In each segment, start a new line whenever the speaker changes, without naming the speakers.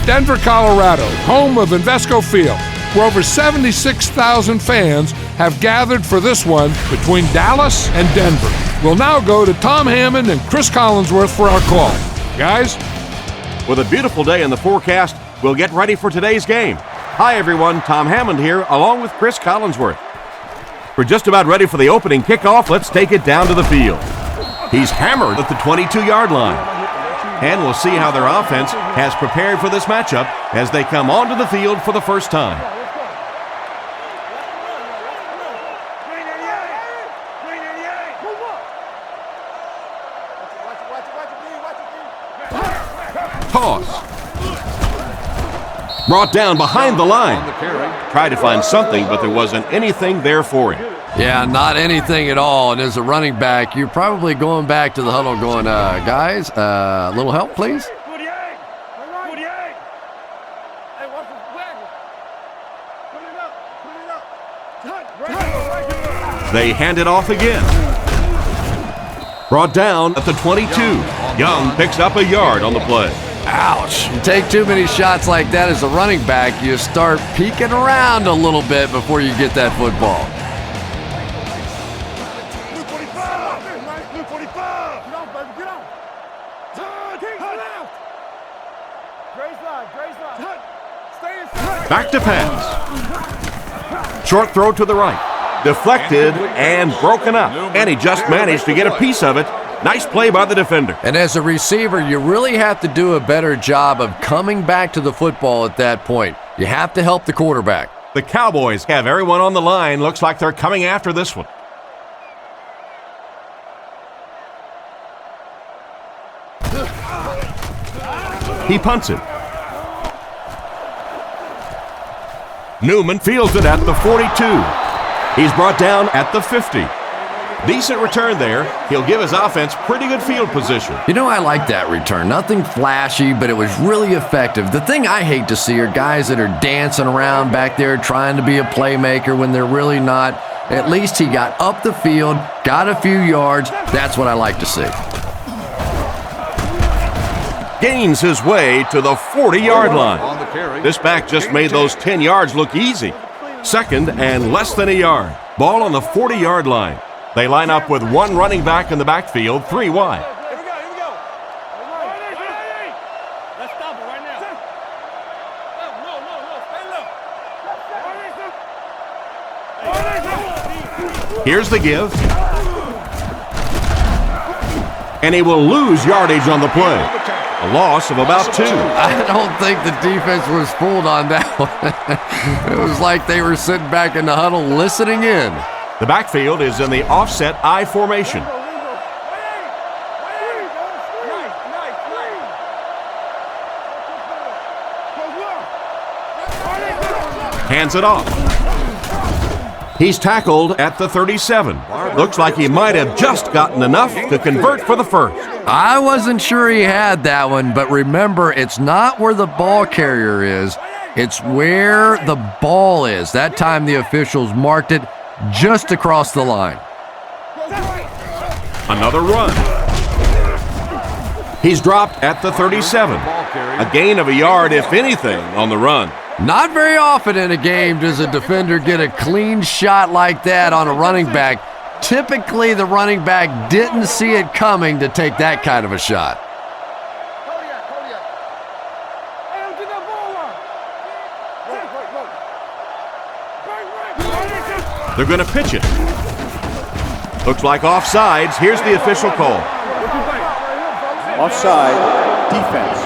Denver, Colorado, home of Invesco Field, where over 76,000 fans have gathered for this one between Dallas and Denver. We'll now go to Tom Hammond and Chris Collinsworth for our call. Guys?
With a beautiful day in the forecast, we'll get ready for today's game. Hi everyone, Tom Hammond here, along with Chris Collinsworth. We're just about ready for the opening kickoff. Let's take it down to the field. He's hammered at the 22-yard line. And we'll see how their offense has prepared for this matchup as they come onto the field for the first time. Toss. Brought down behind the line. Tried to find something, but there wasn't anything there for him.
Yeah, not anything at all. And as a running back, you're probably going back to the huddle going, guys, a little help, please?
They hand it off again. Brought down at the 22. Young picks up a yard on the play.
Ouch. You take too many shots like that as a running back, you start peeking around a little bit before you get that football.
Back to pass. Short throw to the right. Deflected and broken up. And he just managed to get a piece of it. Nice play by the defender.
And as a receiver, you really have to do a better job of coming back to the football at that point. You have to help the quarterback.
The Cowboys have everyone on the line. Looks like they're coming after this one. He punts it. Newman fields it at the 42. He's brought down at the 50. Decent return there. He'll give his offense pretty good field position.
You know, I like that return. Nothing flashy, but it was really effective. The thing I hate to see are guys that are dancing around back there trying to be a playmaker when they're really not. At least he got up the field, got a few yards. That's what I like to see.
Gains his way to the 40-yard line. This back just made those 10 yards look easy. Second and less than a yard. Ball on the 40-yard line. They line up with one running back in the backfield, 3 wide.
Here we go. Let's stop it right now. No, stay low.
Here's the give. And he will lose yardage on the play. A loss of about 2.
I don't think the defense was fooled on that one. It was like they were sitting back in the huddle listening in.
The backfield is in the offset I formation. Hands it off. He's tackled at the 37. Looks like he might have just gotten enough to convert for the first.
I wasn't sure he had that one, but remember, it's not where the ball carrier is. It's where the ball is. That time the officials marked it just across the line.
Another run. He's dropped at the 37. A gain of a yard, if anything, on the run.
Not very often in a game does a defender get a clean shot like that on a running back. Typically, the running back didn't see it coming to take that kind of a shot.
They're going to pitch it. Looks like offsides. Here's the official call.
Offside, defense.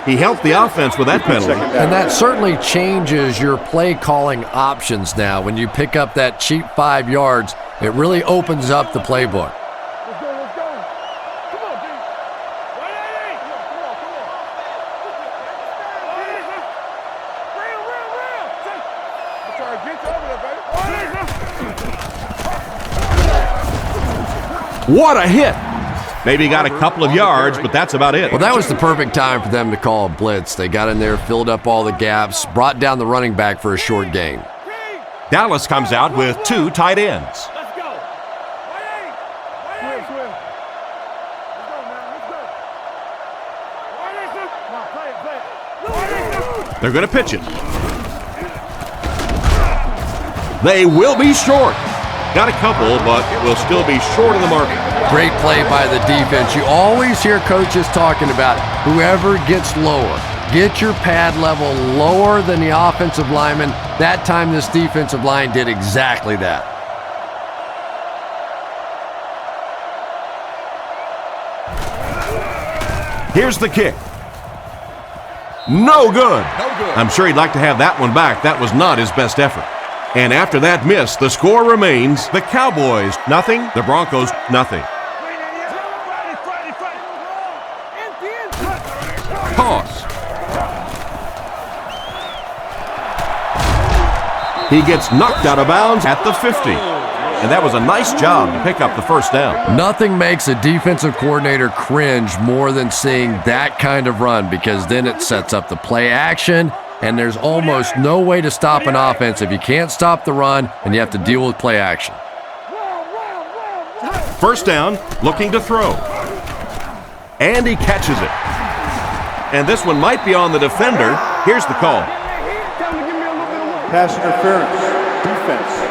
He helped the offense with that penalty.
And that certainly changes your play calling options now. When you pick up that cheap 5 yards, it really opens up the playbook.
What a hit! Maybe got a couple of yards, but that's about it.
Well, that was the perfect time for them to call a blitz. They got in there, filled up all the gaps, brought down the running back for a short gain.
Dallas comes out with 2 tight ends.
Let's go.
They're going to pitch it. They will be short. Got a couple, but will still be short of the mark.
Great play by the defense. You always hear coaches talking about whoever gets lower. Get your pad level lower than the offensive lineman. That time this defensive line did exactly that.
Here's the kick. No good. I'm sure he'd like to have that one back. That was not his best effort. And after that miss, the score remains the Cowboys nothing, the Broncos nothing. Toss. He gets knocked out of bounds at the 50. And that was a nice job to pick up the first down.
Nothing makes a defensive coordinator cringe more than seeing that kind of run, because then it sets up the play action, and there's almost no way to stop an offense if you can't stop the run and you have to deal with play action.
First down, looking to throw. And he catches it. And this one might be on the defender. Here's the call.
Pass interference, defense.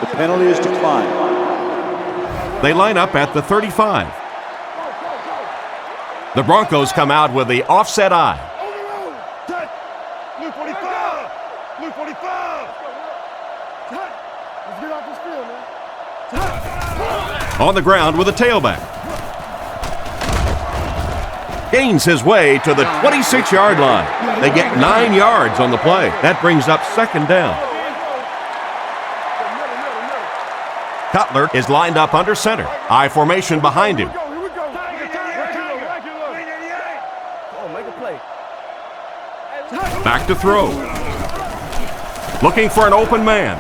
The penalty is declined.
They line up at the 35. The Broncos come out with the offset eye.
Blue 45! Blue 45! Let's get off this field, man.
On the ground with a tailback. Gains his way to the 26-yard line. They get 9 yards on the play. That brings up second down. Cutler is lined up under center. I formation behind him. Back to throw. Looking for an open man.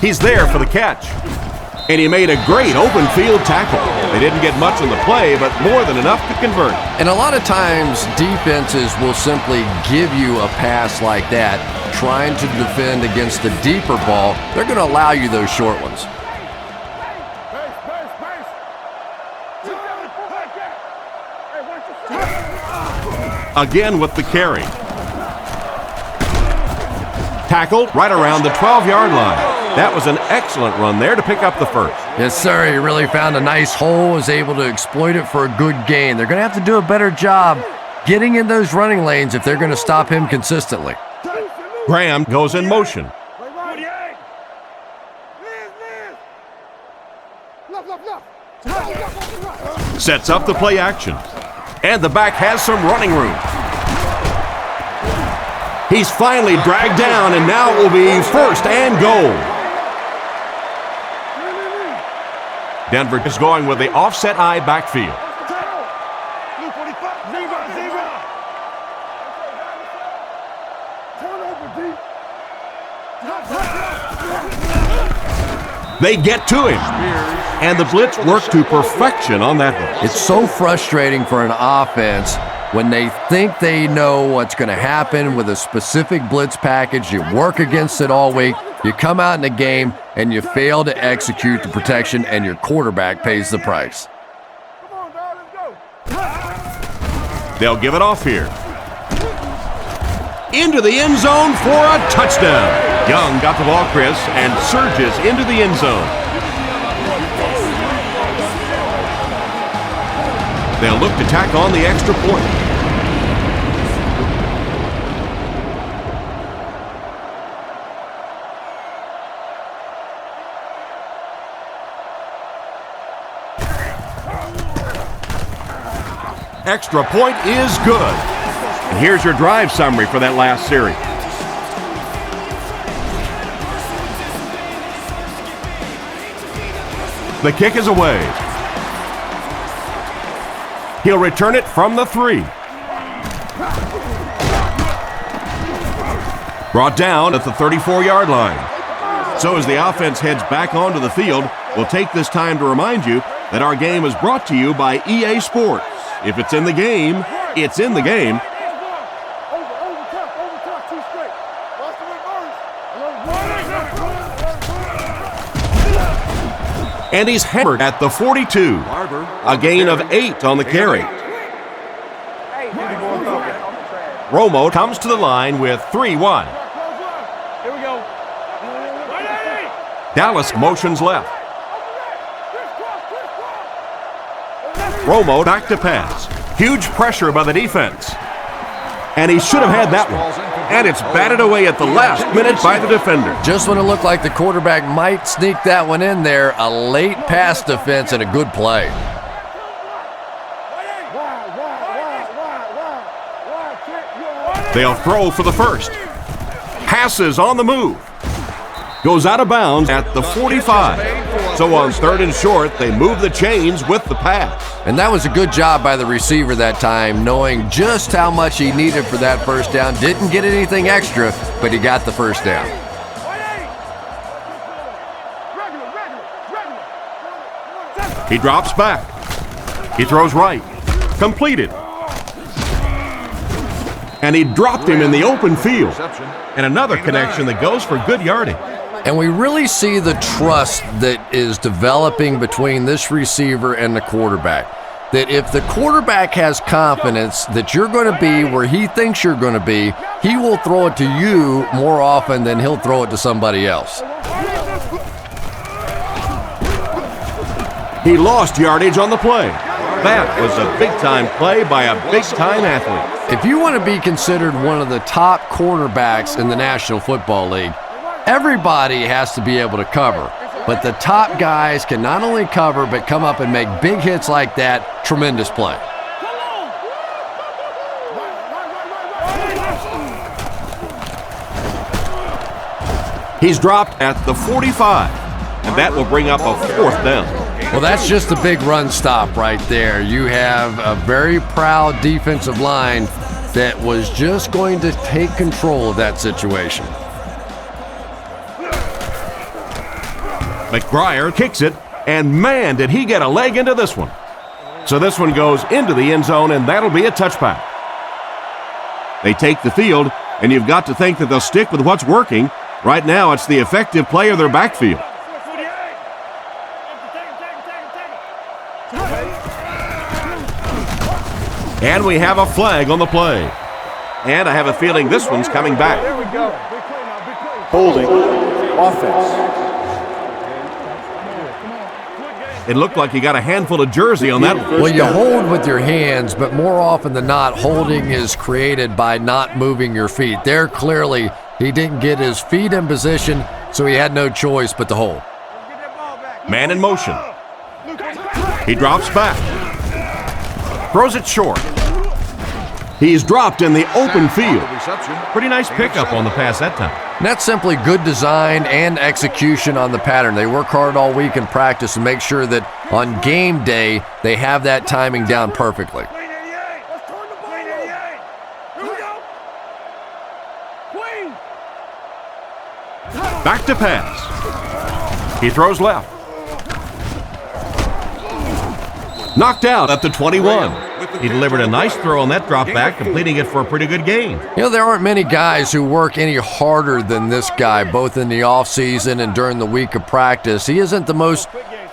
He's there for the catch. And he made a great open field tackle. They didn't get much on the play, but more than enough to convert.
And a lot of times, defenses will simply give you a pass like that, trying to defend against the deeper ball. They're going to allow you those short ones.
Again with the carry. Tackled right around the 12-yard line. That was an excellent run there to pick up the first.
Yes, sir. He really found a nice hole, was able to exploit it for a good gain. They're going to have to do a better job getting in those running lanes if they're going to stop him consistently.
Graham goes in motion. Sets up the play action. And the back has some running room. He's finally dragged down, and now it will be first and goal. Denver is going with the offset eye backfield. They get to him, and the blitz worked to perfection on that one.
It's so frustrating for an offense when they think they know what's going to happen with a specific blitz package. You work against it all week. You come out in the game, and you fail to execute the protection, and your quarterback pays the price.
They'll give it off here. Into the end zone for a touchdown. Young got the ball, Chris, and surges into the end zone. They'll look to tack on the extra point. Extra point is good. And here's your drive summary for that last series. The kick is away. He'll return it from the 3. Brought down at the 34-yard line. So as the offense heads back onto the field, we'll take this time to remind you that our game is brought to you by EA Sports. If it's in the game, it's in the game. And he's hammered at the 42. A gain of 8 on the carry. Romo comes to the line with 3-1.
Here we go.
Dallas motions left. Romo back to pass. Huge pressure by the defense. And he should have had that one. And it's batted away at the last minute by the defender.
Just when it looked like the quarterback might sneak that one in there, a late pass defense and a good play.
They'll throw for the first. Passes on the move. Goes out of bounds at the 45. So on 3rd and short, they move the chains with the pass.
And that was a good job by the receiver that time, knowing just how much he needed for that first down. Didn't get anything extra, but he got the first down.
He drops back. He throws right. Completed. And he dropped him in the open field. And another connection that goes for good yardage.
And we really see the trust that is developing between this receiver and the quarterback. That if the quarterback has confidence that you're going to be where he thinks you're going to be, he will throw it to you more often than he'll throw it to somebody else.
He lost yardage on the play. That was a big-time play by a big-time athlete.
If you want to be considered one of the top cornerbacks in the National Football League, everybody has to be able to cover. But the top guys can not only cover, but come up and make big hits like that. Tremendous play.
He's dropped at the 45, and that will bring up a 4th down.
Well, that's just a big run stop right there. You have a very proud defensive line that was just going to take control of that situation.
McBriar kicks it, and man, did he get a leg into this one. So this one goes into the end zone, and that'll be a touchback. They take the field, and you've got to think that they'll stick with what's working. Right now, it's the effective play of their backfield. And we have a flag on the play. And I have a feeling this one's coming back.
Holding. Offense.
It looked like he got a handful of jersey on that one.
Well, you hold with your hands, but more often than not, holding is created by not moving your feet. There, clearly, he didn't get his feet in position, so he had no choice but to hold.
Man in motion. He drops back. Throws it short. He's dropped in the open field. Pretty nice pickup on the pass that time.
And that's simply good design and execution on the pattern. They work hard all week in practice to make sure that on game day, they have that timing down perfectly.
Back to pass. He throws left. Knocked out at the 21. He delivered a nice throw on that drop back, completing it for a pretty good gain.
You know, there aren't many guys who work any harder than this guy, both in the offseason and during the week of practice. He isn't the most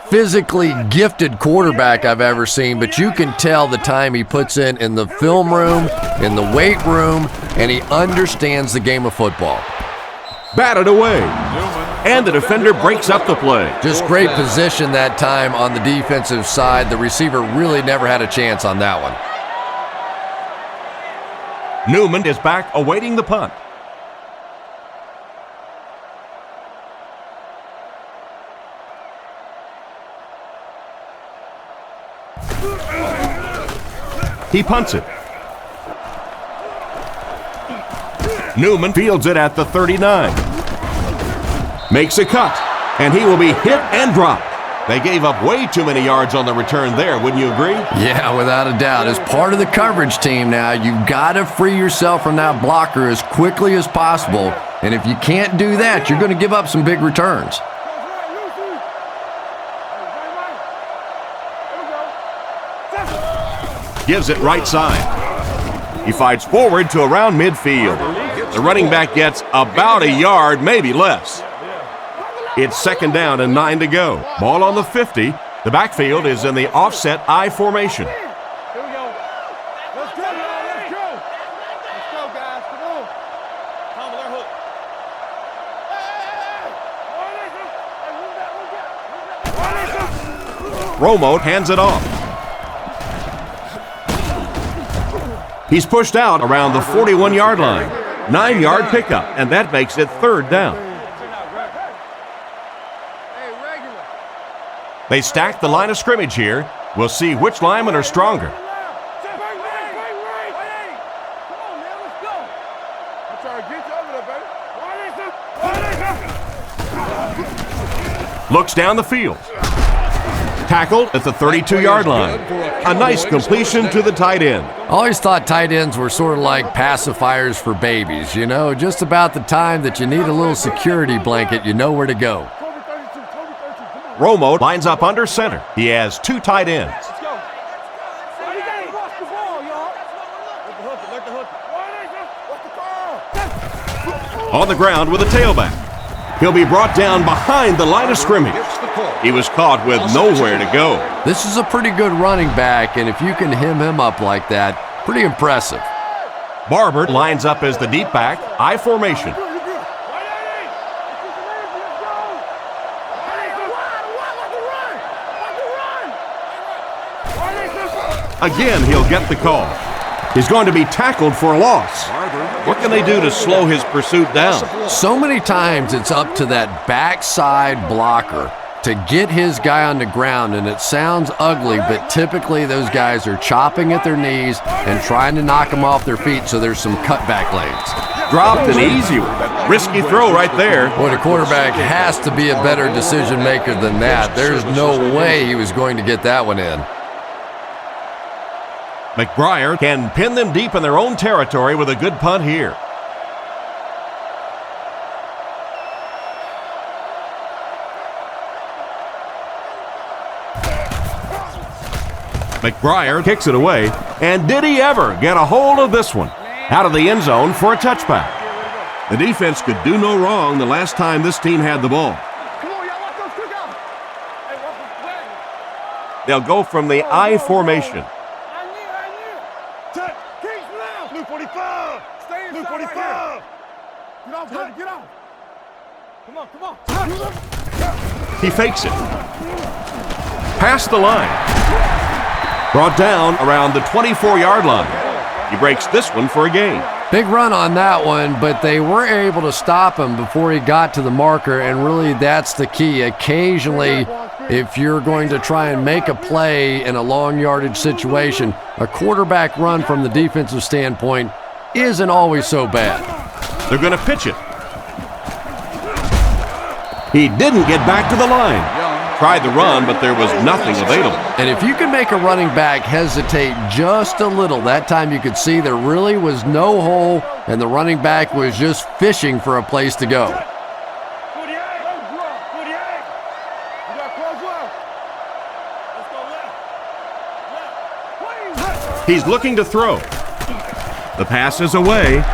physically gifted quarterback I've ever seen, but you can tell the time he puts in the film room, in the weight room, and he understands the game of football.
Batted away. And the defender breaks up the play.
Just great position that time on the defensive side. The receiver really never had a chance on that one.
Newman is back awaiting the punt. He punts it. Newman fields it at the 39. Makes a cut, and he will be hit and dropped. They gave up way too many yards on the return there, wouldn't you agree?
Yeah, without a doubt. As part of the coverage team now, you've got to free yourself from that blocker as quickly as possible. And if you can't do that, you're going to give up some big returns.
Gives it right side. He fights forward to around midfield. The running back gets about a yard, maybe less. It's 2nd down and 9 to go. Ball on the 50. The backfield is in the offset I formation. Romo hands it off. He's pushed out around the 41-yard line. 9-yard pickup, and that makes it 3rd down. They stack the line of scrimmage here. We'll see which linemen are stronger. Looks down the field. Tackled at the 32-yard line. A nice completion to the tight end.
Always thought tight ends were sort of like pacifiers for babies, you know, just about the time that you need a little security blanket, you know where to go.
Romo lines up under center. He has 2 tight ends. On the ground with a tailback. He'll be brought down behind the line of scrimmage. He was caught with nowhere to go.
This is a pretty good running back, and if you can hem him up like that, pretty impressive.
Barber lines up as the deep back, I formation. Again, he'll get the call. He's going to be tackled for a loss. What can they do to slow his pursuit down?
So many times it's up to that backside blocker to get his guy on the ground, and it sounds ugly, but typically those guys are chopping at their knees and trying to knock them off their feet, so there's some cutback lanes.
Dropped an easy one. Risky throw right there.
Boy, the quarterback has to be a better decision maker than that. There's no way he was going to get that one in.
McBriar can pin them deep in their own territory with a good punt here. McBriar kicks it away, and did he ever get a hold of this one? Out of the end zone for a touchback. The defense could do no wrong the last time this team had the ball. They'll go from the I formation.
Blue 45. Stay inside. Blue 45. Get off, buddy. Get off. Come on.
He fakes it. Past the line. Brought down around the 24-yard line. He breaks this one for a gain.
Big run on that one, but they were able to stop him before he got to the marker, and really that's the key. Occasionally, if you're going to try and make a play in a long yardage situation, a quarterback run from the defensive standpoint isn't always so bad.
They're going to pitch it. He didn't get back to the line. Tried the run, but there was nothing available.
And if you can make a running back hesitate just a little, that time you could see there really was no hole, and the running back was just fishing for a place to go.
He's looking to throw. The pass is away.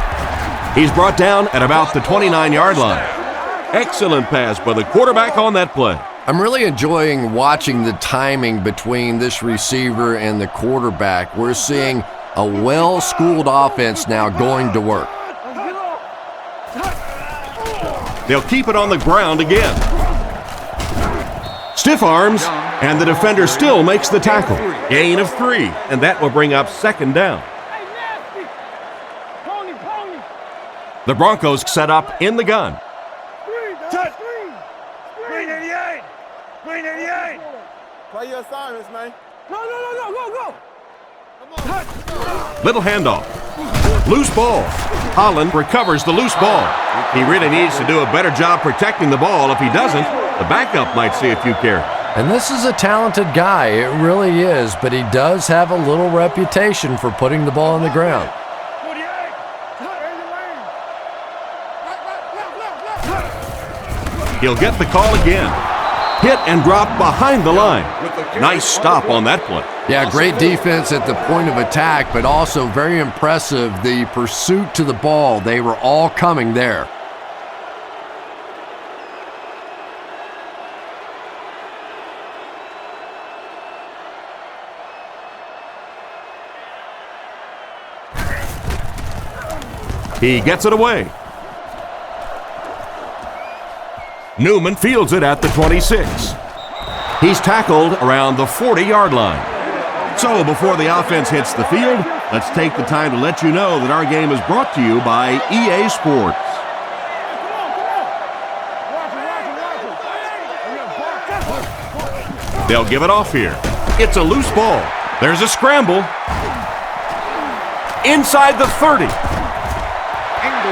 He's brought down at about the 29-yard line. Excellent pass by the quarterback on that play.
I'm really enjoying watching the timing between this receiver and the quarterback. We're seeing a well-schooled offense now going to work.
They'll keep it on the ground again. Stiff arms, and the defender still makes the tackle. Gain of 3, and that will bring up 2nd down. The Broncos set up in the gun.
Green 88. Green 88. Play your assignments, man. Go.
Little handoff. Loose ball. Holland recovers the loose ball. He really needs to do a better job protecting the ball. If he doesn't, the backup might see a few carries.
And this is a talented guy, it really is, but he does have a little reputation for putting the ball on the ground.
He'll get the call again. Hit and drop behind the line. Nice stop on that play.
Yeah, great defense at the point of attack, but also very impressive the pursuit to the ball. They were all coming there.
He gets it away. Newman fields it at the 26. He's tackled around the 40-yard line. So before the offense hits the field, let's take the time to let you know that our game is brought to you by EA Sports. They'll give it off here. It's a loose ball. There's a scramble. Inside the 30.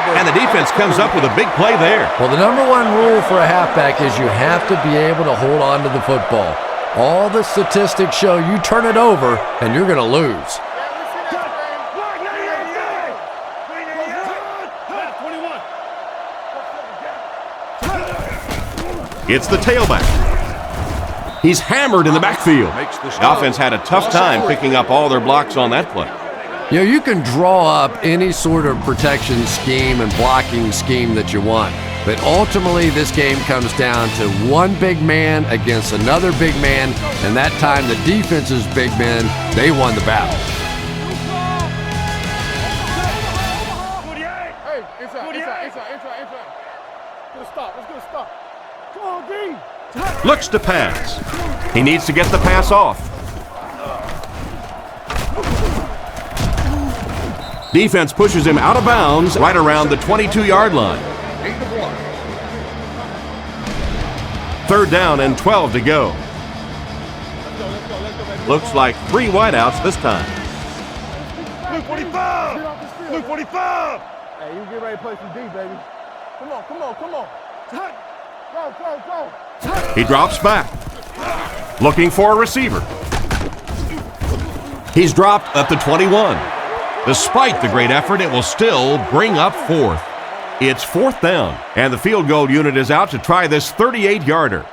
And the defense comes up with a big play there.
Well, the number one rule for a halfback is you have to be able to hold on to the football. All the statistics show you turn it over and you're going to lose.
It's the tailback. He's hammered in the backfield. The offense had a tough time picking up all their blocks on that play.
You know, you can draw up any sort of protection scheme and blocking scheme that you want, but ultimately this game comes down to one big man against another big man, and that time the defense's big men, they won the battle.
Hey, inside. Let's get a stop. Come on, D.
Looks to pass. He needs to get the pass off. Defense pushes him out of bounds right around the 22-yard line. 3rd down and 12 to go. Looks like 3 wideouts this time.
Luke 45! Luke 45! Hey, you get ready to play some D, baby. Come on. Go.
He drops back. Looking for a receiver. He's dropped at the 21. Despite the great effort, it will still bring up 4th. It's 4th down, and the field goal unit is out to try this 38-yarder.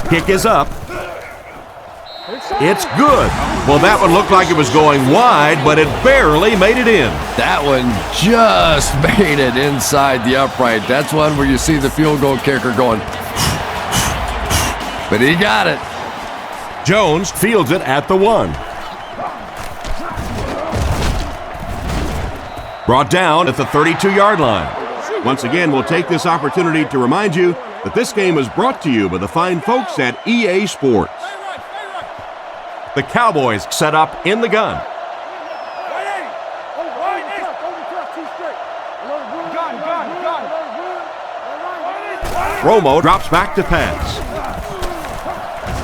Kick is up. It's good. Well, that one looked like it was going wide, but it barely made it in.
That one just made it inside the upright. That's one where you see the field goal kicker going, but he got it.
Jones fields it at the 1. Brought down at the 32-yard line. Once again, we'll take this opportunity to remind you that this game is brought to you by the fine folks at EA Sports. The Cowboys set up in the gun. Romo drops back to pass.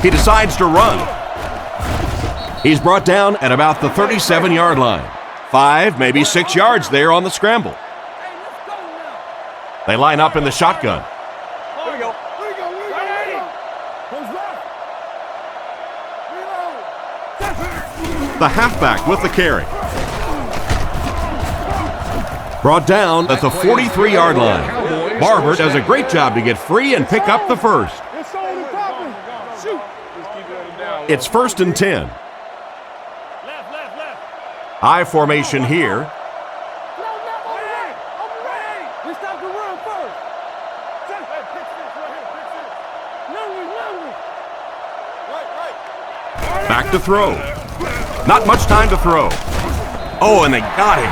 He decides to run. He's brought down at about the 37-yard line. 5, maybe 6 yards there on the scramble. They line up in the shotgun. The halfback with the carry. Brought down at the 43-yard line. Barber does a great job to get free and pick up the first. It's 1st and 10. I formation here. Back to throw. Not much time to throw. Oh, and they got him.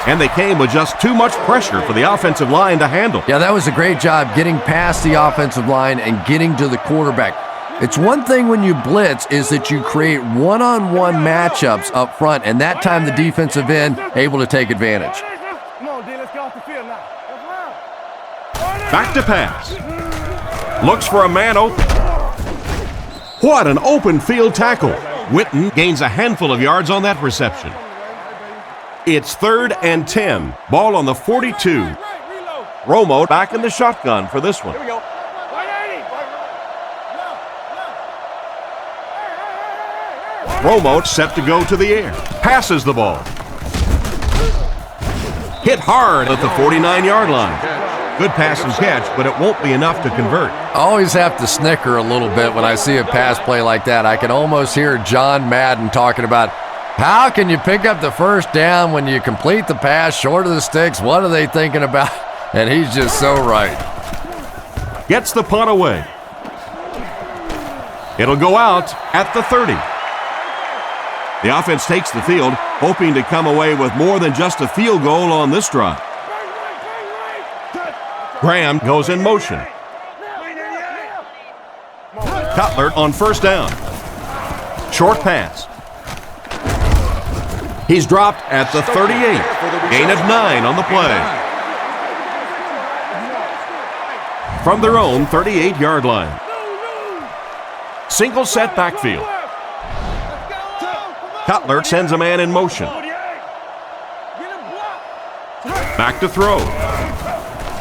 And they came with just too much pressure for the offensive line to handle.
Yeah, that was a great job getting past the offensive line and getting to the quarterback. It's one thing when you blitz is that you create one-on-one matchups up front, and that time the defensive end able to take advantage.
Come on, D, let's get off the field now.
Back to pass. Looks for a man open. What an open field tackle. Witten gains a handful of yards on that reception. It's 3rd and 10. Ball on the 42. Romo back in the shotgun for this one. Romo set to go to the air. Passes the ball. Hit hard at the 49-yard line. Good pass and catch, but it won't be enough to convert.
I always have to snicker a little bit when I see a pass play like that. I can almost hear John Madden talking about how can you pick up the first down when you complete the pass short of the sticks? What are they thinking about? And he's just so right.
Gets the punt away. It'll go out at the 30. The offense takes the field, hoping to come away with more than just a field goal on this drive. Graham goes in motion. Cutler on first down. Short pass. He's dropped at the 38. Gain of 9 on the play. From their own 38-yard line. Single set backfield. Cutler sends a man in motion. Back to throw.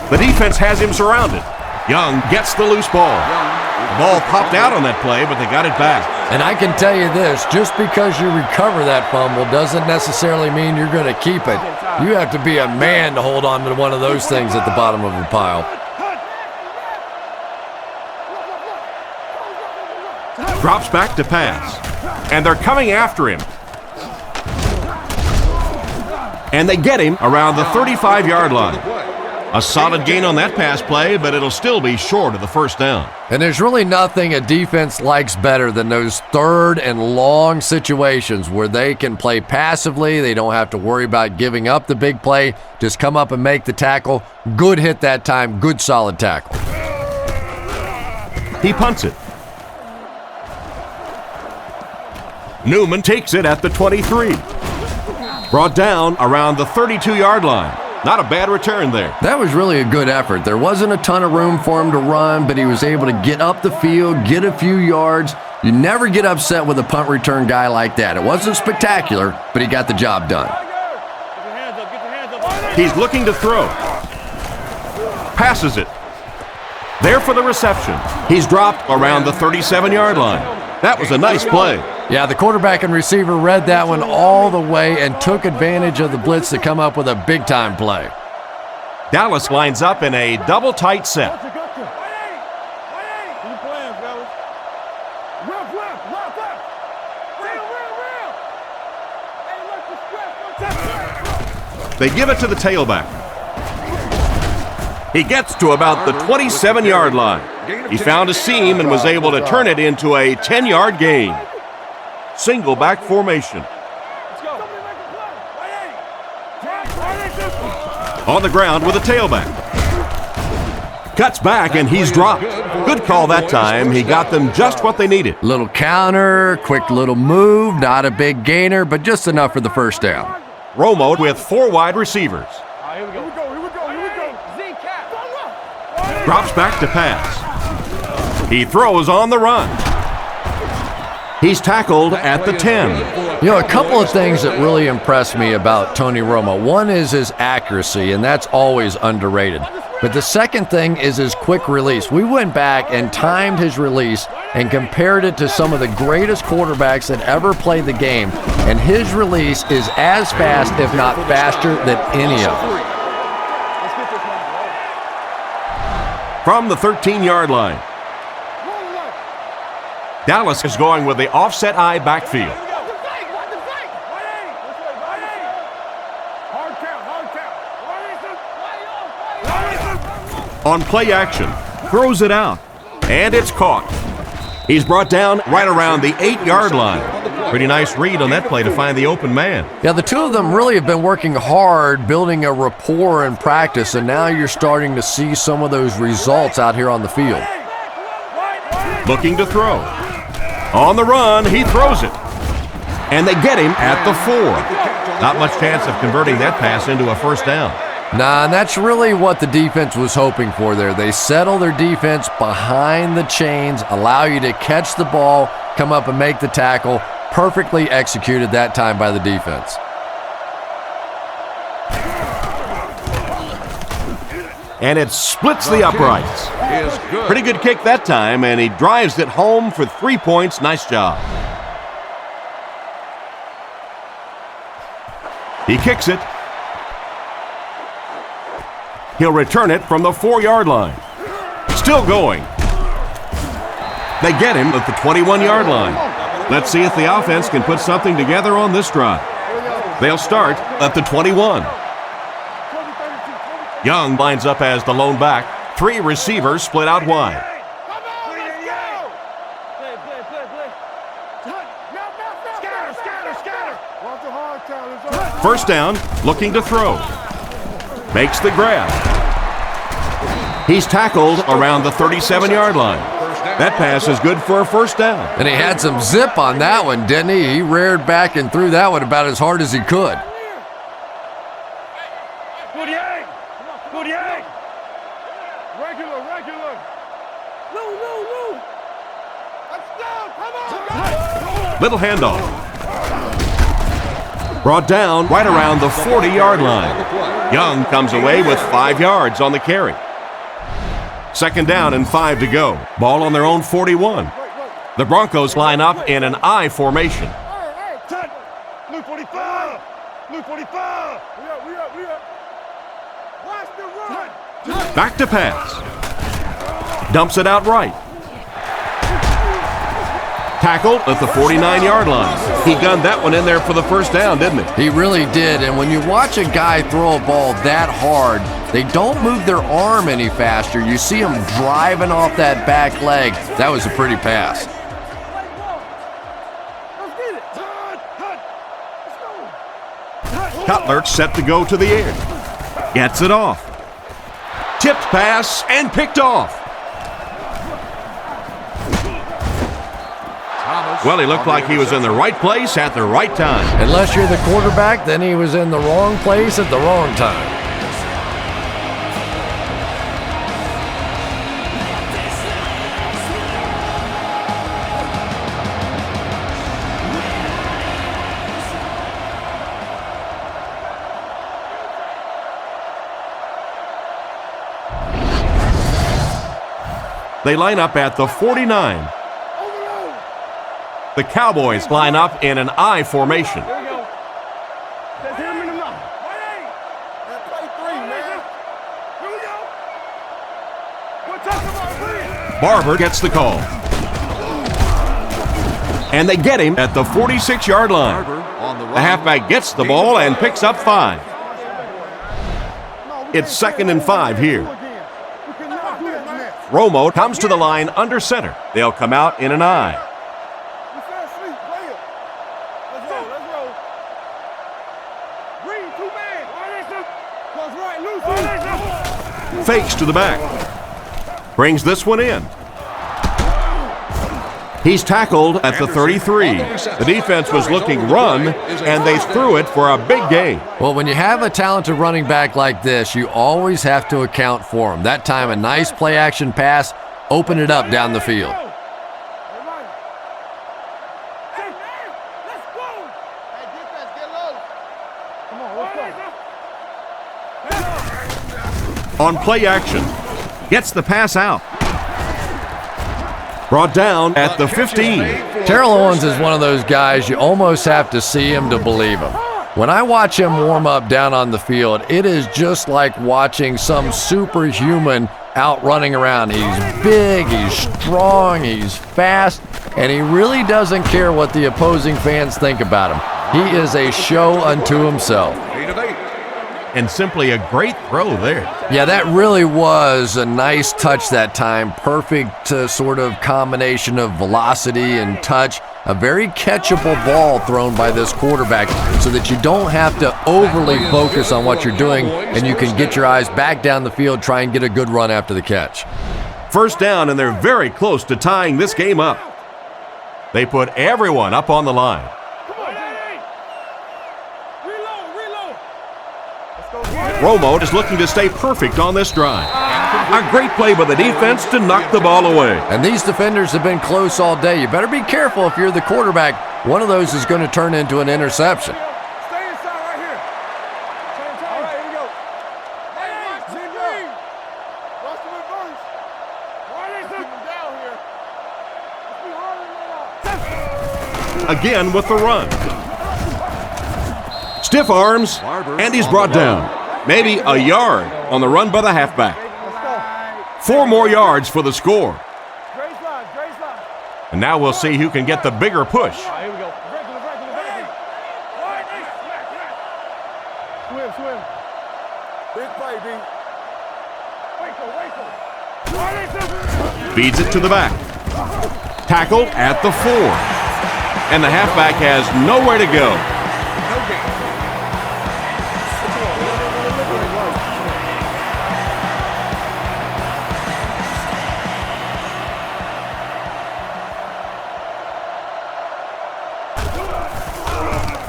The defense has him surrounded. Young gets the loose ball. The ball popped out on that play, but they got it back.
And I can tell you this, just because you recover that fumble doesn't necessarily mean you're going to keep it. You have to be a man to hold on to one of those things at the bottom of the pile.
Drops back to pass. And they're coming after him. And they get him around the 35-yard line. A solid gain on that pass play, but it'll still be short of the first down.
And there's really nothing a defense likes better than those third and long situations where they can play passively. They don't have to worry about giving up the big play. Just come up and make the tackle. Good hit that time. Good solid tackle.
He punts it. Newman takes it at the 23. Brought down around the 32-yard line. Not a bad return there.
That was really a good effort. There wasn't a ton of room for him to run, but he was able to get up the field, get a few yards. You never get upset with a punt return guy like that. It wasn't spectacular, but he got the job done.
He's looking to throw. Passes it. There for the reception. He's dropped around the 37-yard line. That was a nice play.
Yeah, the quarterback and receiver read that one all the way and took advantage of the blitz to come up with a big-time play.
Dallas lines up in a double tight set. They give it to the tailback. He gets to about the 27-yard line. He found a seam and was able to turn it into a 10-yard gain. Single back formation. On the ground with a tailback. Cuts back and he's dropped. Good call that time. He got them just what they needed.
Little counter, quick little move, not a big gainer, but just enough for the first down.
Romo with 4 wide receivers. Drops back to pass. He throws on the run. He's tackled at the 10.
You know, a couple of things that really impressed me about Tony Romo. One is his accuracy, and that's always underrated. But the second thing is his quick release. We went back and timed his release and compared it to some of the greatest quarterbacks that ever played the game, and his release is as fast, if not faster, than any of them.
From the 13-yard line. Dallas is going with the offset eye backfield. On play action, throws it out, and it's caught. He's brought down right around the 8-yard line. Pretty nice read on that play to find the open man.
Yeah, the two of them really have been working hard, building a rapport in practice, and now you're starting to see some of those results out here on the field.
Looking to throw. On the run, he throws it. And they get him at the 4. Not much chance of converting that pass into a first down.
Nah, and that's really what the defense was hoping for there. They settle their defense behind the chains, allow you to catch the ball, come up and make the tackle. Perfectly executed that time by the defense.
And it splits the uprights. Pretty good kick that time, and he drives it home for 3 points. Nice job. He kicks it. He'll return it from the 4-yard line. Still going. They get him at the 21-yard line. Let's see if the offense can put something together on this drive. They'll start at the 21. Young lines up as the lone back. 3 receivers split out wide. First down, looking to throw. Makes the grab. He's tackled around the 37-yard line. That pass is good for a first down.
And he had some zip on that one, didn't he? He reared back and threw that one about as hard as he could.
48! 48! Regular! No! Touchdown! Come on!
Little handoff. Brought down right around the 40-yard line. Young comes away with 5 yards on the carry. Second down and 5 to go. Ball on their own 41. The Broncos line up in an I formation.
Blue 45! Blue 45! We up! Watch the run!
Back to pass. Dumps it out right. Tackled at the 49-yard line. He gunned that one in there for the first down, didn't he?
He really did, and when you watch a guy throw a ball that hard, they don't move their arm any faster. You see him driving off that back leg. That was a pretty pass.
Cutler set to go to the air. Gets it off. Tipped pass and picked off. Well, he looked like he was in the right place at the right time.
Unless you're the quarterback, then he was in the wrong place at the wrong time.
They line up at the 49. The Cowboys line up in an I formation.
Here we go. Let's hit him in the mouth. Let's play 3, man. Here we go. We're talking about 3.
Barber gets the call. And they get him at the 46-yard line. The halfback gets the ball and picks up 5. It's 2nd and 5 here. Romo comes to the line under center. They'll come out in an I. Fakes to the back. Brings this one in. He's tackled at the 33. The defense was looking run, and they threw it for a big gain.
Well, when you have a talented running back like this, you always have to account for him. That time, a nice play-action pass opened it up down the field.
On play action, gets the pass out. Brought down at the 15.
Terrell Owens is one of those guys you almost have to see him to believe him. When I watch him warm up down on the field, it is just like watching some superhuman out running around. He's big, he's strong, he's fast, and he really doesn't care what the opposing fans think about him. He is a show unto himself.
And simply a great throw there.
Yeah, that really was a nice touch that time. Perfect sort of combination of velocity and touch. A very catchable ball thrown by this quarterback so that you don't have to overly focus on what you're doing and you can get your eyes back down the field, try and get a good run after the catch.
First down, and they're very close to tying this game up. They put everyone up on the line. Romo is looking to stay perfect on this drive. A great play by the defense to knock the ball away.
And these defenders have been close all day. You better be careful if you're the quarterback. One of those is going to turn into an interception.
Stay inside right here. All right, here we go. Hey, watch the reverse. Keep him down here. Let's be harder.
Again with the run. Stiff arms, and he's brought down. Maybe a yard on the run by the halfback. 4 more yards for the score.
Great slide.
And now we'll see who can get the bigger push.
Here we go. Regular. Swim. Big play, D. Waco.
Feeds it to the back. Tackled at the 4. And the halfback has nowhere to go.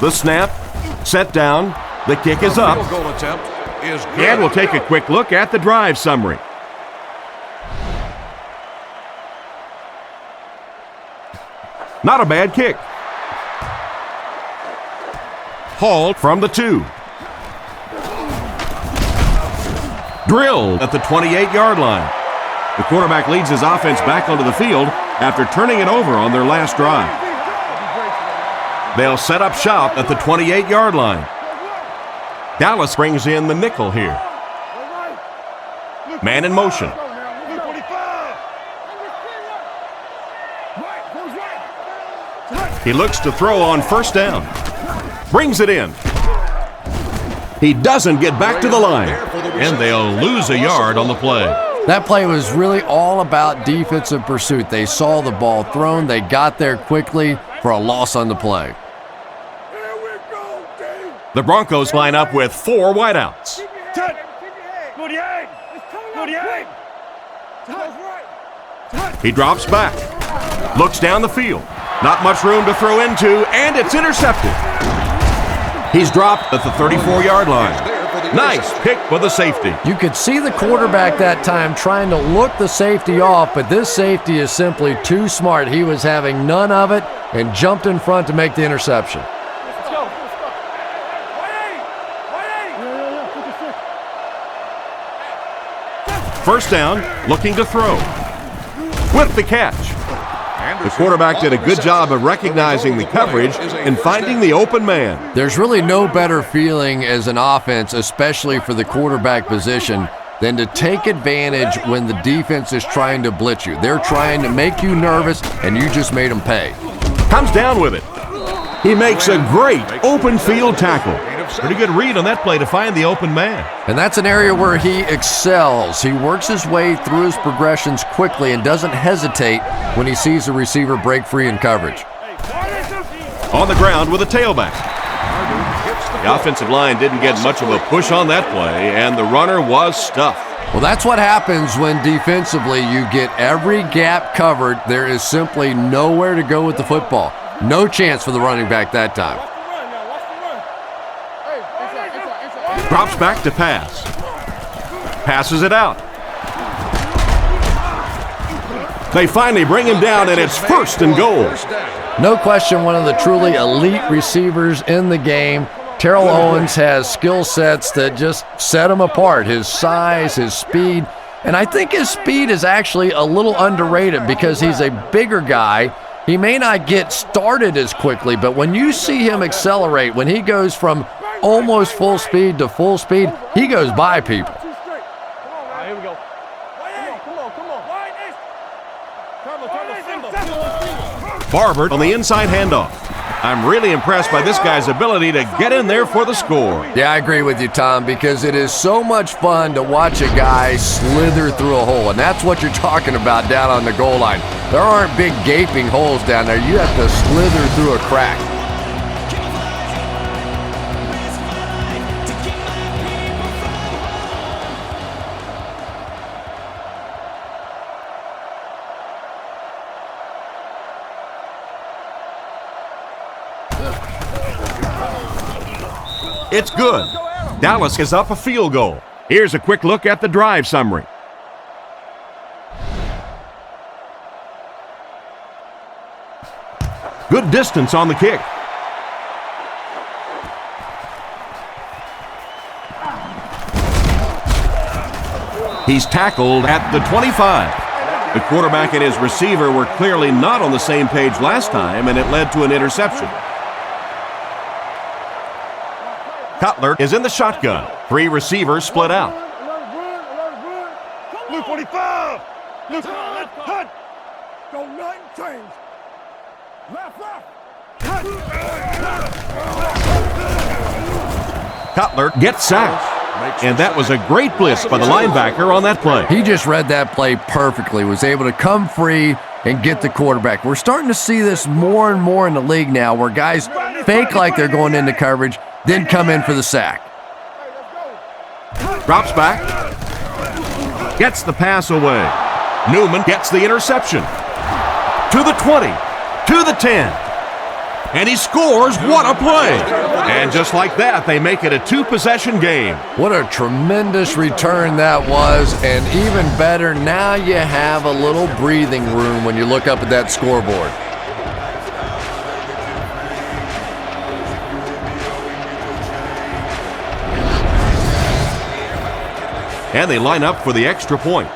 The snap, set down, the kick is up.
Field goal attempt is good.
And we'll take a quick look at the drive summary. Not a bad kick. Hauled from the 2. Drilled at the 28-yard line. The quarterback leads his offense back onto the field after turning it over on their last drive. They'll set up shop at the 28-yard line. Dallas brings in the nickel here. Man in motion. He looks to throw on first down. Brings it in. He doesn't get back to the line, and they'll lose a yard on the play.
That play was really all about defensive pursuit. They saw the ball thrown. They got there quickly for a loss on the play.
The Broncos line up with 4 wideouts. He drops back, looks down the field. Not much room to throw into, and it's intercepted. He's dropped at the 34-yard line. Nice pick for the safety.
You could see the quarterback that time trying to look the safety off, but this safety is simply too smart. He was having none of it and jumped in front to make the interception.
First down, looking to throw. With the catch. The quarterback did a good job of recognizing the coverage and finding the open man.
There's really no better feeling as an offense, especially for the quarterback position, than to take advantage when the defense is trying to blitz you. They're trying to make you nervous, and you just made them pay.
Comes down with it. He makes a great open field tackle. Pretty good read on that play to find the open man.
And that's an area where he excels. He works his way through his progressions quickly and doesn't hesitate when he sees the receiver break free in coverage.
On the ground with a tailback. The offensive line didn't get much of a push on that play, and the runner was stuffed.
Well, that's what happens when defensively you get every gap covered. There is simply nowhere to go with the football. No chance for the running back that time.
Drops back to pass. Passes it out. They finally bring him down, and it's 1st and goal.
No question, one of the truly elite receivers in the game. Terrell Owens has skill sets that just set him apart. His size, his speed, and I think his speed is actually a little underrated because he's a bigger guy. He may not get started as quickly, but when you see him accelerate, when he goes from almost full speed to full speed, he goes by people.
Here we go.
Barber on the inside handoff. I'm really impressed by this guy's ability to get in there for the score.
Yeah, I agree with you, Tom, because it is so much fun to watch a guy slither through a hole, and that's what you're talking about down on the goal line. There aren't big gaping holes down there. You have to slither through a crack.
It's good. Dallas is up a field goal. Here's a quick look at the drive summary. Good distance on the kick. He's tackled at the 25. The quarterback and his receiver were clearly not on the same page last time, and it led to an interception. Cutler is in the shotgun. 3 receivers split out.
Blue 45. Blue hut. Don't nothing change. Left.
Cutler gets sacked. And that was a great blitz by the linebacker on that play.
He just read that play perfectly, was able to come free and get the quarterback. We're starting to see this more and more in the league now where guys fake like they're going into coverage, then come in for the sack.
Drops back. Gets the pass away. Newman gets the interception. To the 20. To the 10. And he scores. What a play. And just like that, they make it a two-possession game.
What a tremendous return that was. And even better, now you have a little breathing room when you look up at that scoreboard.
And they line up for the extra point.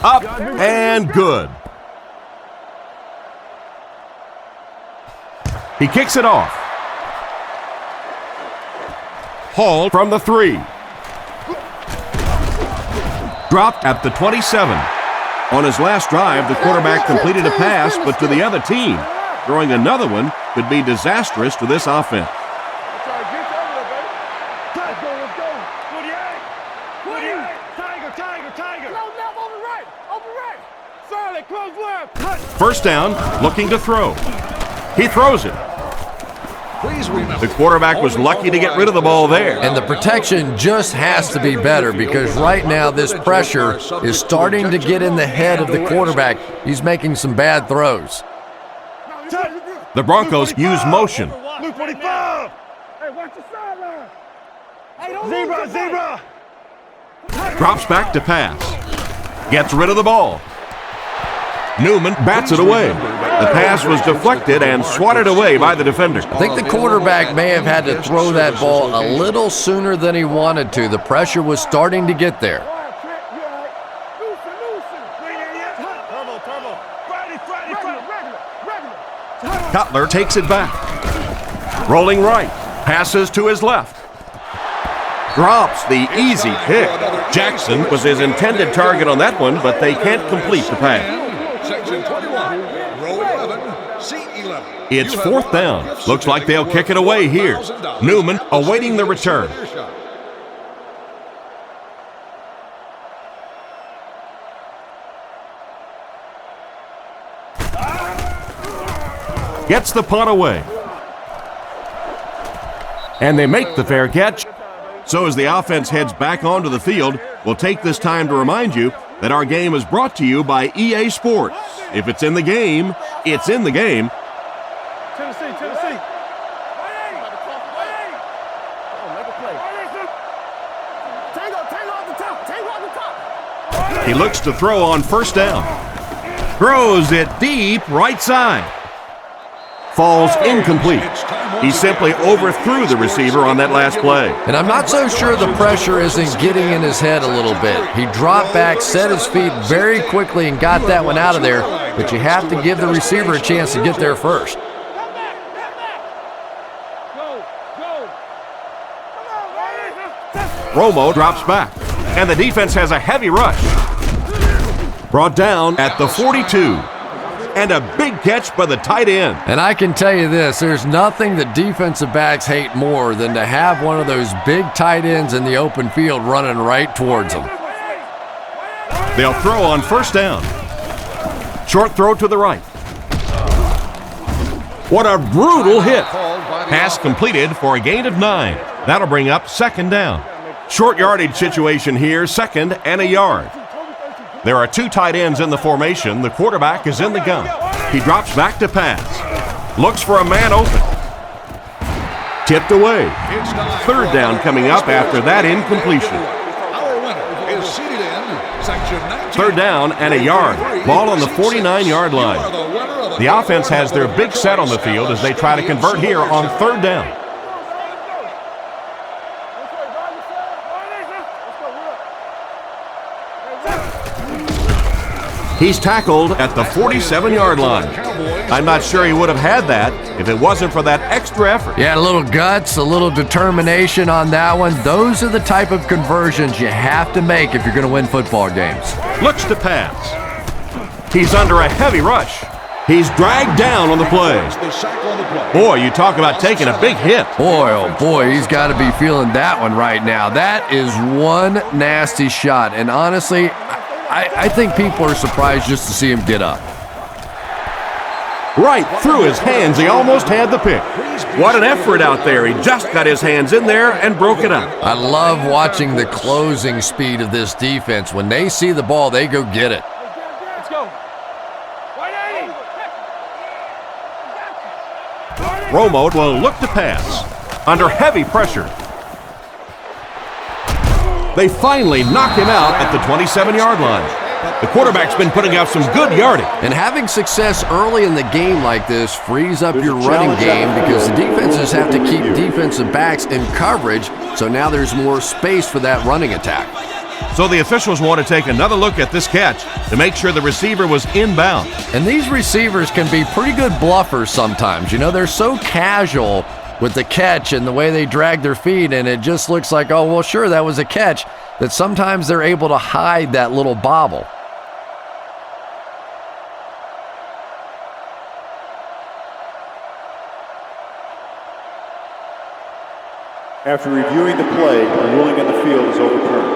Up and good. He kicks it off. Hall from the 3. Dropped at the 27. On his last drive, the quarterback completed a pass, but to the other team. Throwing another one could be disastrous to this offense. First down, looking to throw. He throws it. The quarterback was lucky to get rid of the ball there.
And the protection just has to be better because right now this pressure is starting to get in the head of the quarterback. He's making some bad throws.
The Broncos use motion.
Luke 45. Hey, watch the sideline. Zebra.
Drops back to pass. Gets rid of the ball. Newman bats it away. The pass was deflected and swatted away by the defender.
I think the quarterback may have had to throw that ball a little sooner than he wanted to. The pressure was starting to get there.
Cutler takes it back. Rolling right. Passes to his left. Drops the easy pick. Jackson was his intended target on that one, but they can't complete the pass.
Section 21, row 11, C11.
It's fourth down. Looks like they'll kick it away here. Newman awaiting the return. Gets the punt away. And they make the fair catch. So as the offense heads back onto the field, we'll take this time to remind you that our game is brought to you by EA Sports. If it's in the game, it's in the game.
Tennessee.
He looks to throw on first down. Throws it deep right side. Falls incomplete. He simply overthrew the receiver on that last play.
And I'm not so sure the pressure isn't getting in his head a little bit. He dropped back, set his feet very quickly, and got that one out of there. But you have to give the receiver a chance to get there first.
Romo drops back, and the defense has a heavy rush. Brought down at the 42. And a big catch by the tight end.
And I can tell you this, there's nothing that defensive backs hate more than to have one of those big tight ends in the open field running right towards them.
They'll throw on first down. Short throw to the right. What a brutal hit. Pass completed for a gain of 9. That'll bring up second down. Short yardage situation here, second and a yard. There are 2 tight ends in the formation. The quarterback is in the gun. He drops back to pass. Looks for a man open. Tipped away. Third down coming up after that incompletion.
Our winner is seated in section 19.
Third down and a yard. Ball on the 49-yard line. The offense has their big set on the field as they try to convert here on third down. He's tackled at the 47-yard line. I'm not sure he would have had that if it wasn't for that extra effort.
Yeah, a little guts, a little determination on that one. Those are the type of conversions you have to make if you're going to win football games.
Looks to pass. He's under a heavy rush. He's dragged down on the play. Boy, you talk about taking a big hit.
Boy, oh boy, he's got to be feeling that one right now. That is one nasty shot. And honestly, I think people are surprised just to see him get up.
Right through his hands. He almost had the pick. What an effort out there. He just got his hands in there and broke it up.
I love watching the closing speed of this defense. When they see the ball, they go get it.
Let's go.
Romo will look to pass. Under heavy pressure. They finally knock him out at the 27-yard line. The quarterback's been putting up some good yardage.
And having success early in the game like this frees up your running game because the defenses have to keep defensive backs in coverage, so now there's more space for that running attack.
So the officials want to take another look at this catch to make sure the receiver was inbound.
And these receivers can be pretty good bluffers sometimes. You know, they're so casual with the catch and the way they drag their feet, and it just looks like, oh, well, sure, that was a catch, that sometimes they're able to hide that little bobble.
After reviewing the play, the ruling on the field is overturned.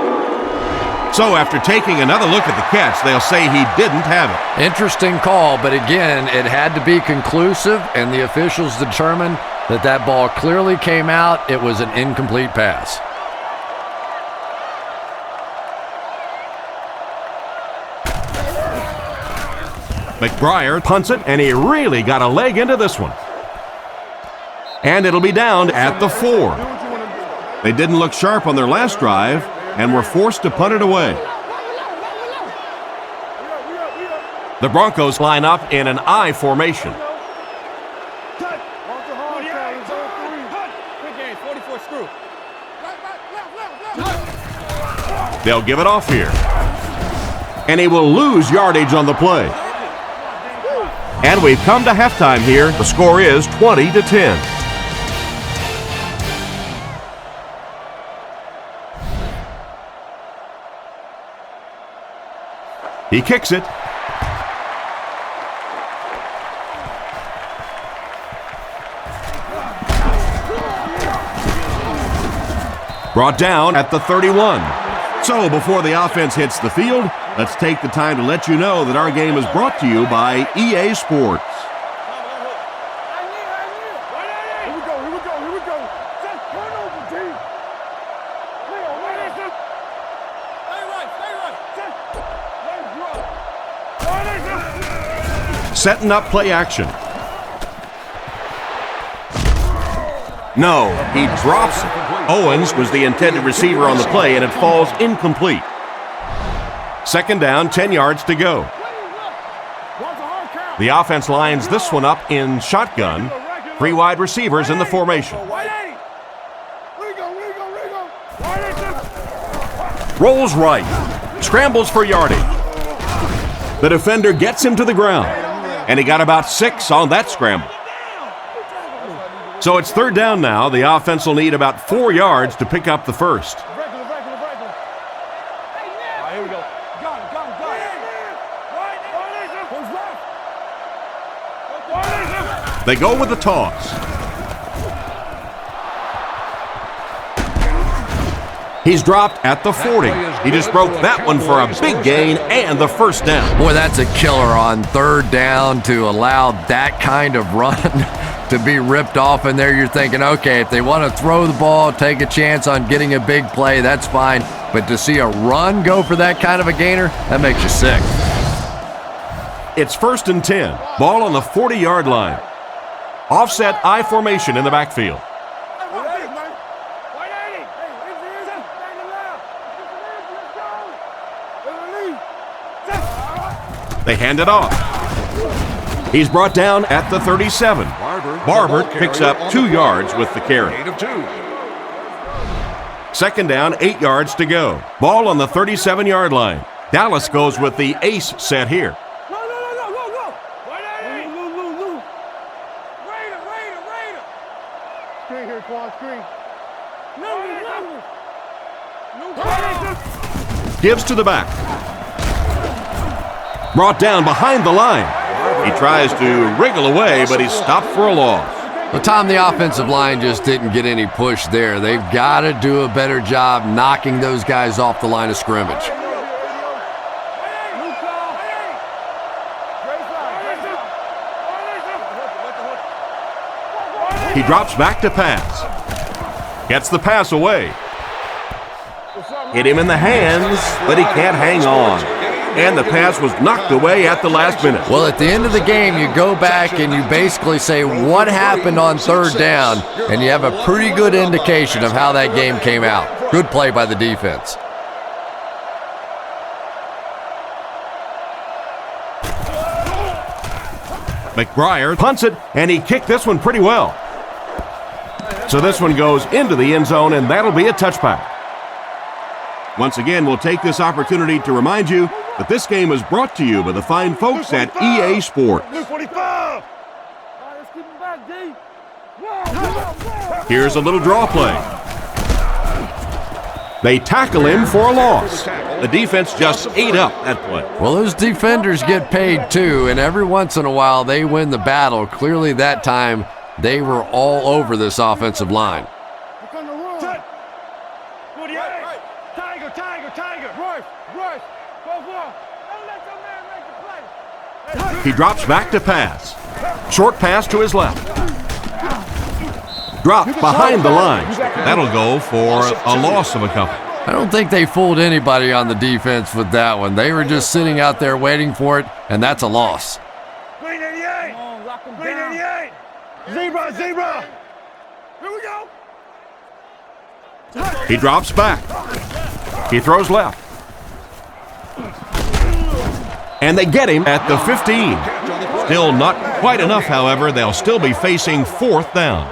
So after taking another look at the catch, they'll say he didn't have it.
Interesting call, but again, it had to be conclusive, and the officials determined that that ball clearly came out. It was an incomplete pass.
McBriar punts it, and he really got a leg into this one. And it'll be down at the 4. They didn't look sharp on their last drive and were forced to punt it away. The Broncos line up in an I formation. They'll give it off here. And he will lose yardage on the play. And we've come to halftime here. The score is 20-10. He kicks it. Brought down at the 31. So before the offense hits the field, let's take the time to let you know that our game is brought to you by EA Sports.
Here we go. Just turn over, team.
Setting up play action. No, he drops it. Owens was the intended receiver on the play, and it falls incomplete. Second down, 10 yards to go. The offense lines this one up in shotgun. 3 wide receivers in the formation. Rolls right. Scrambles for yardage. The defender gets him to the ground, and he got about 6 on that scramble. So it's third down now. The offense will need about 4 yards to pick up the first.
Here we go.
They go with the toss. He's dropped at the 40. He just broke that one for a big gain and the first down.
Boy, that's a killer on third down to allow that kind of run to be ripped off in there. You're thinking, okay, if they want to throw the ball, take a chance on getting a big play, that's fine. But to see a run go for that kind of a gainer, that makes you sick.
It's 1st and 10. Ball on the 40-yard line. Offset I formation in the backfield. They hand it off. He's brought down at the 37. Barber picks up 2 yards with the carry. Second down, 8 yards to go. Ball on the 37-yard line. Dallas goes with the ace set here. Gives to the back. Brought down behind the line. He tries to wriggle away, but he's stopped for a loss.
Well, Tom, the offensive line just didn't get any push there. They've got to do a better job knocking those guys off the line of scrimmage.
He drops back to pass. Gets the pass away. Hit him in the hands, but he can't hang on. And the pass was knocked away at the last minute.
Well, at the end of the game, you go back and you basically say what happened on third down, and you have a pretty good indication of how that game came out. Good play by the defense.
McBriar punts it, and he kicked this one pretty well. So this one goes into the end zone, and that'll be a touchback. Once again, we'll take this opportunity to remind you that this game is brought to you by the fine folks at EA Sports. Here's a little draw play. They tackle him for a loss. The defense just ate up that play.
Well, those defenders get paid too, and every once in a while they win the battle. Clearly that time they were all over this offensive line.
He drops back to pass. Short pass to his left. Dropped behind the lines. That'll go for a loss of a couple.
I don't think they fooled anybody on the defense with that one. They were just sitting out there waiting for it, and that's a loss.
Green 88. Green 88. Zebra, zebra. Here we go.
He drops back. He throws left. And they get him at the 15. Still not quite enough, however. They'll still be facing fourth down.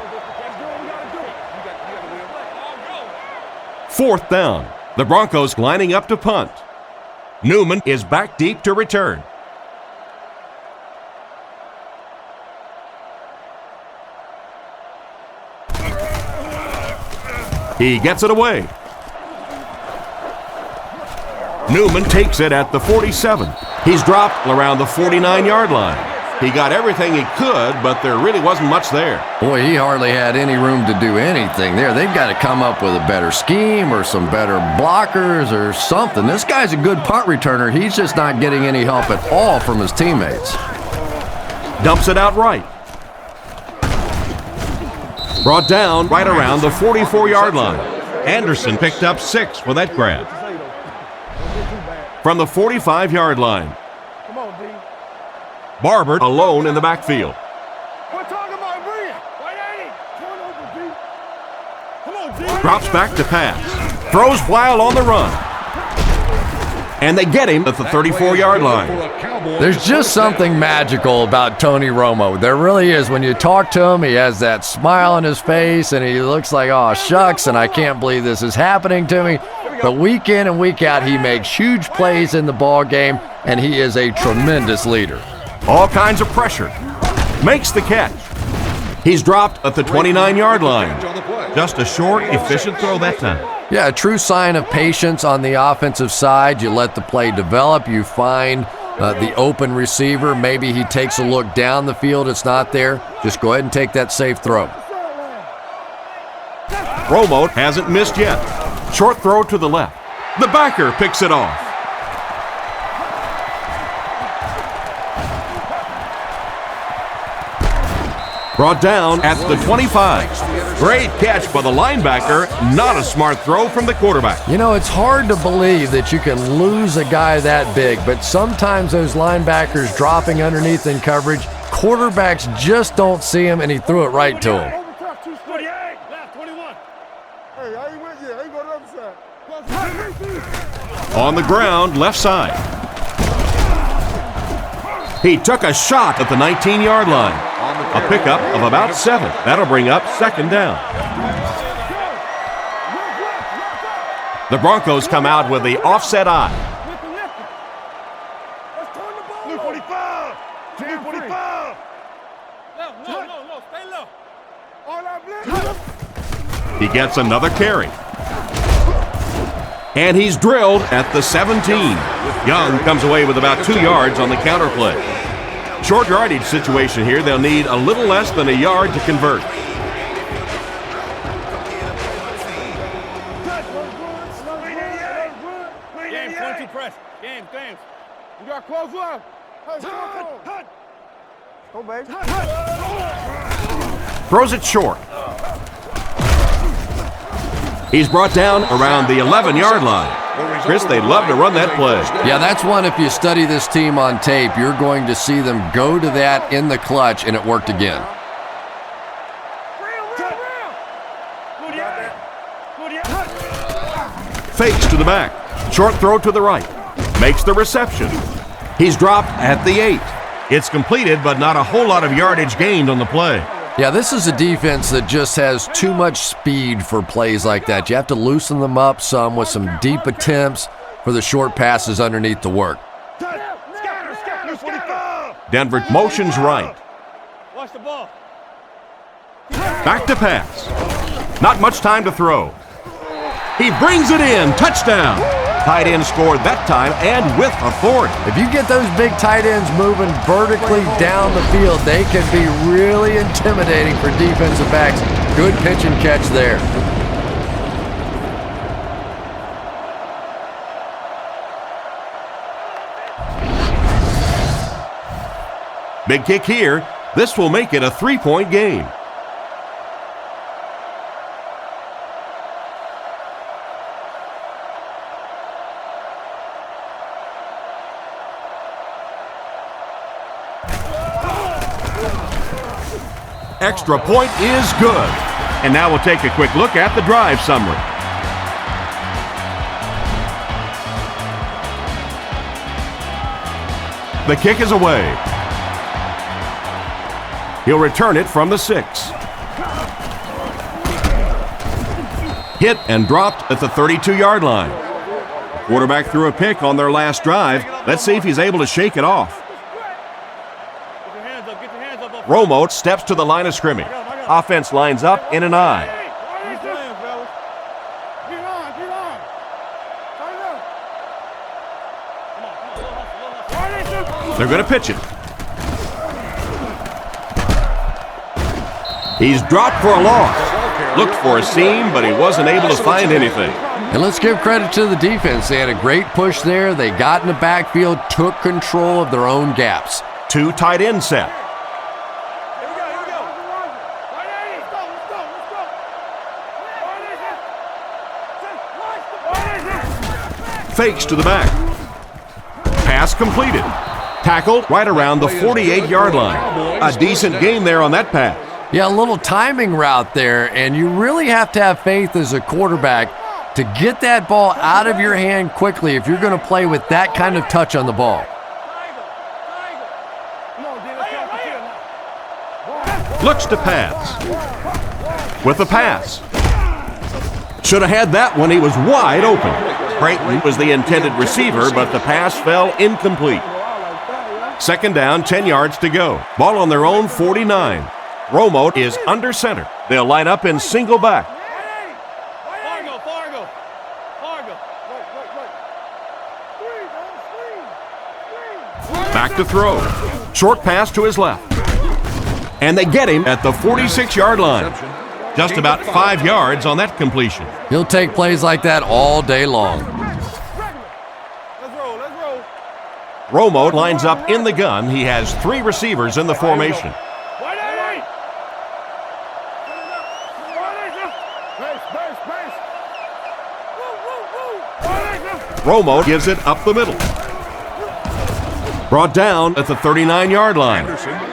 Fourth down. The Broncos lining up to punt. Newman is back deep to return. He gets it away. Newman takes it at the 47. He's dropped around the 49-yard line. He got everything he could, but there really wasn't much there.
Boy, he hardly had any room to do anything there. They've got to come up with a better scheme or some better blockers or something. This guy's a good punt returner. He's just not getting any help at all from his teammates.
Dumps it out right. Brought down right around the 44-yard line. Anderson picked up 6 for that grab. From the 45-yard line.
Come on, D.
Barber alone in the backfield.
We're talking about Bree. 180. Turn over, D. Come on, D.
Drops back to pass. Throws while on the run. And they get him at the 34-yard line.
There's just something magical about Tony Romo. There really is. When you talk to him, he has that smile on his face, and he looks like, oh, shucks, and I can't believe this is happening to me. But week in and week out, he makes huge plays in the ball game, and he is a tremendous leader.
All kinds of pressure. Makes the catch. He's dropped at the 29-yard line. Just a short, efficient throw that time.
Yeah, a true sign of patience on the offensive side. You let the play develop. You find the open receiver. Maybe he takes a look down the field. It's not there. Just go ahead and take that safe throw.
Romo hasn't missed yet. Short throw to the left. The backer picks it off. Brought down at the 25. Great catch by the linebacker. Not a smart throw from the quarterback.
You know, it's hard to believe that you can lose a guy that big, but sometimes those linebackers dropping underneath in coverage, quarterbacks just don't see him, and he threw it right to him.
28. Left, 21. Hey, I ain't with you. I ain't go to the other side.
On the ground, left side. He took a shot at the 19-yard line. A pickup of about 7. That'll bring up second down. The Broncos come out with the offset eye.
Let's turn the ball. 45. 45. No, stay low. All that blitz.
He gets another carry. And he's drilled at the 17. Young comes away with about 2 yards on the counter play. Short yardage situation here. They'll need a little less than a yard to convert.
Game, 22 press. Game. You got close up. Hey, go, baby.
Throws it short. He's brought down around the 11-yard line. Chris, they'd love to run that play.
Yeah, that's one, if you study this team on tape, you're going to see them go to that in the clutch, and it worked again.
Fakes to the back. Short throw to the right. Makes the reception. He's dropped at the 8. It's completed, but not a whole lot of yardage gained on the play.
Yeah, this is a defense that just has too much speed for plays like that. You have to loosen them up some with some deep attempts for the short passes underneath the work.
Denver motions right.
Watch the ball.
Back to pass. Not much time to throw. He brings it in. Touchdown. Tight end scored that time and with authority.
If you get those big tight ends moving vertically down the field, they can be really intimidating for defensive backs. Good pitch and catch there.
Big kick here. This will make it a 3-point game. Extra point is good. And now we'll take a quick look at the drive summary. The kick is away. He'll return it from the 6. Hit and dropped at the 32-yard line. The quarterback threw a pick on their last drive. Let's see if he's able to shake it off. Romo steps to the line of scrimmage. Offense lines up in an I. They're going to pitch it. He's dropped for a loss. Looked for a seam, but he wasn't able to find anything.
And let's give credit to the defense. They had a great push there. They got in the backfield, took control of their own gaps.
2 tight end set. Fakes to the back. Pass completed. Tackled right around the 48-yard line. A decent gain there on that pass.
Yeah, a little timing route there, and you really have to have faith as a quarterback to get that ball out of your hand quickly if you're going to play with that kind of touch on the ball.
Looks to pass. With the pass. Should have had that one. He was wide open. Creighton was the intended receiver, but the pass fell incomplete. Second down, 10 yards to go. Ball on their own 49. Romo is under center. They'll line up in single back. Back to throw. Short pass to his left. And they get him at the 46-yard line. Just about 5 yards on that completion.
He'll take plays like that all day long.
Romo lines up in the gun. He has 3 receivers in the formation. Romo gives it up the middle. Brought down at the 39-yard line.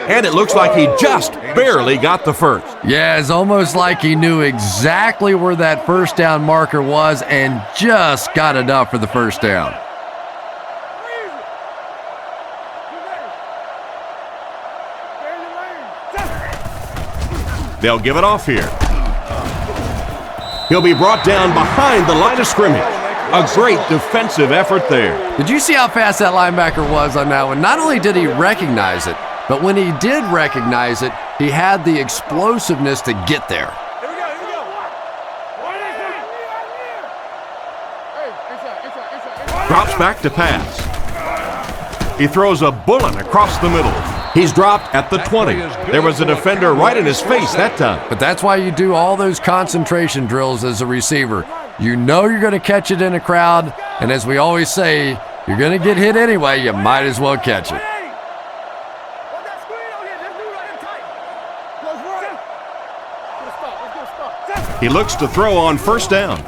And it looks like he just barely got the first.
Yeah, it's almost like he knew exactly where that first down marker was and just got enough for the first down.
They'll give it off here. He'll be brought down behind the line of scrimmage. A great defensive effort there.
Did you see how fast that linebacker was on that one? Not only did he recognize it, but when he did recognize it, he had the explosiveness to get there.
Drops back to pass. He throws a bullet across the middle. He's dropped at the 20. There was a defender right in his face that time.
But that's why you do all those concentration drills as a receiver. You know you're going to catch it in a crowd, and as we always say, you're going to get hit anyway, you might as well catch it.
He looks to throw on first down.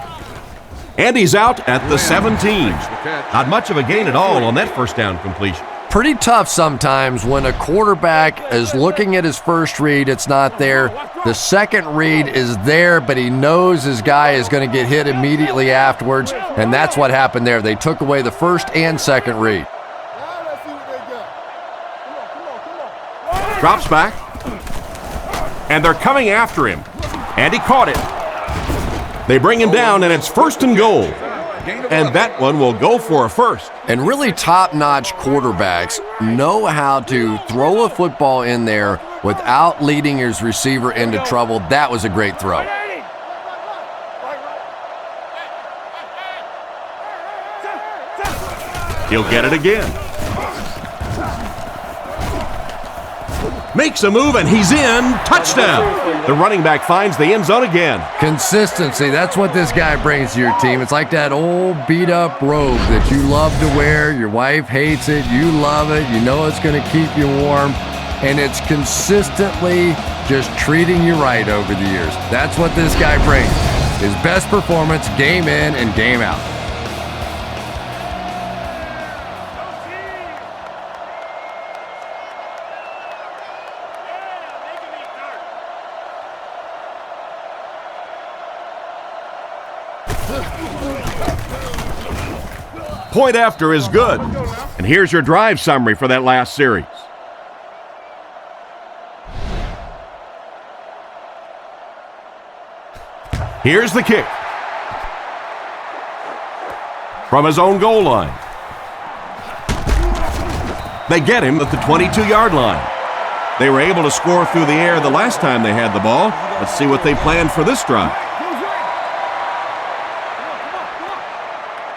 And he's out at the 17. Not much of a gain at all on that first down completion.
Pretty tough sometimes when a quarterback is looking at his first read, it's not there. The second read is there, but he knows his guy is going to get hit immediately afterwards, and that's what happened there. They took away the first and second read.
Drops back, and they're coming after him, and he caught it. They bring him down, and it's 1st and goal, and that one will go for a first.
And really top-notch quarterbacks know how to throw a football in there without leading his receiver into trouble. That was a great throw.
He'll get it again. Makes a move, and he's in. Touchdown. The running back finds the end zone again.
Consistency, that's what this guy brings to your team. It's like that old beat-up robe that you love to wear. Your wife hates it. You love it. You know it's going to keep you warm. And it's consistently just treating you right over the years. That's what this guy brings. His best performance, game in and game out.
Point after is good. And here's your drive summary for that last series. Here's the kick. From his own goal line. They get him at the 22-yard line. They were able to score through the air the last time they had the ball. Let's see what they planned for this drive.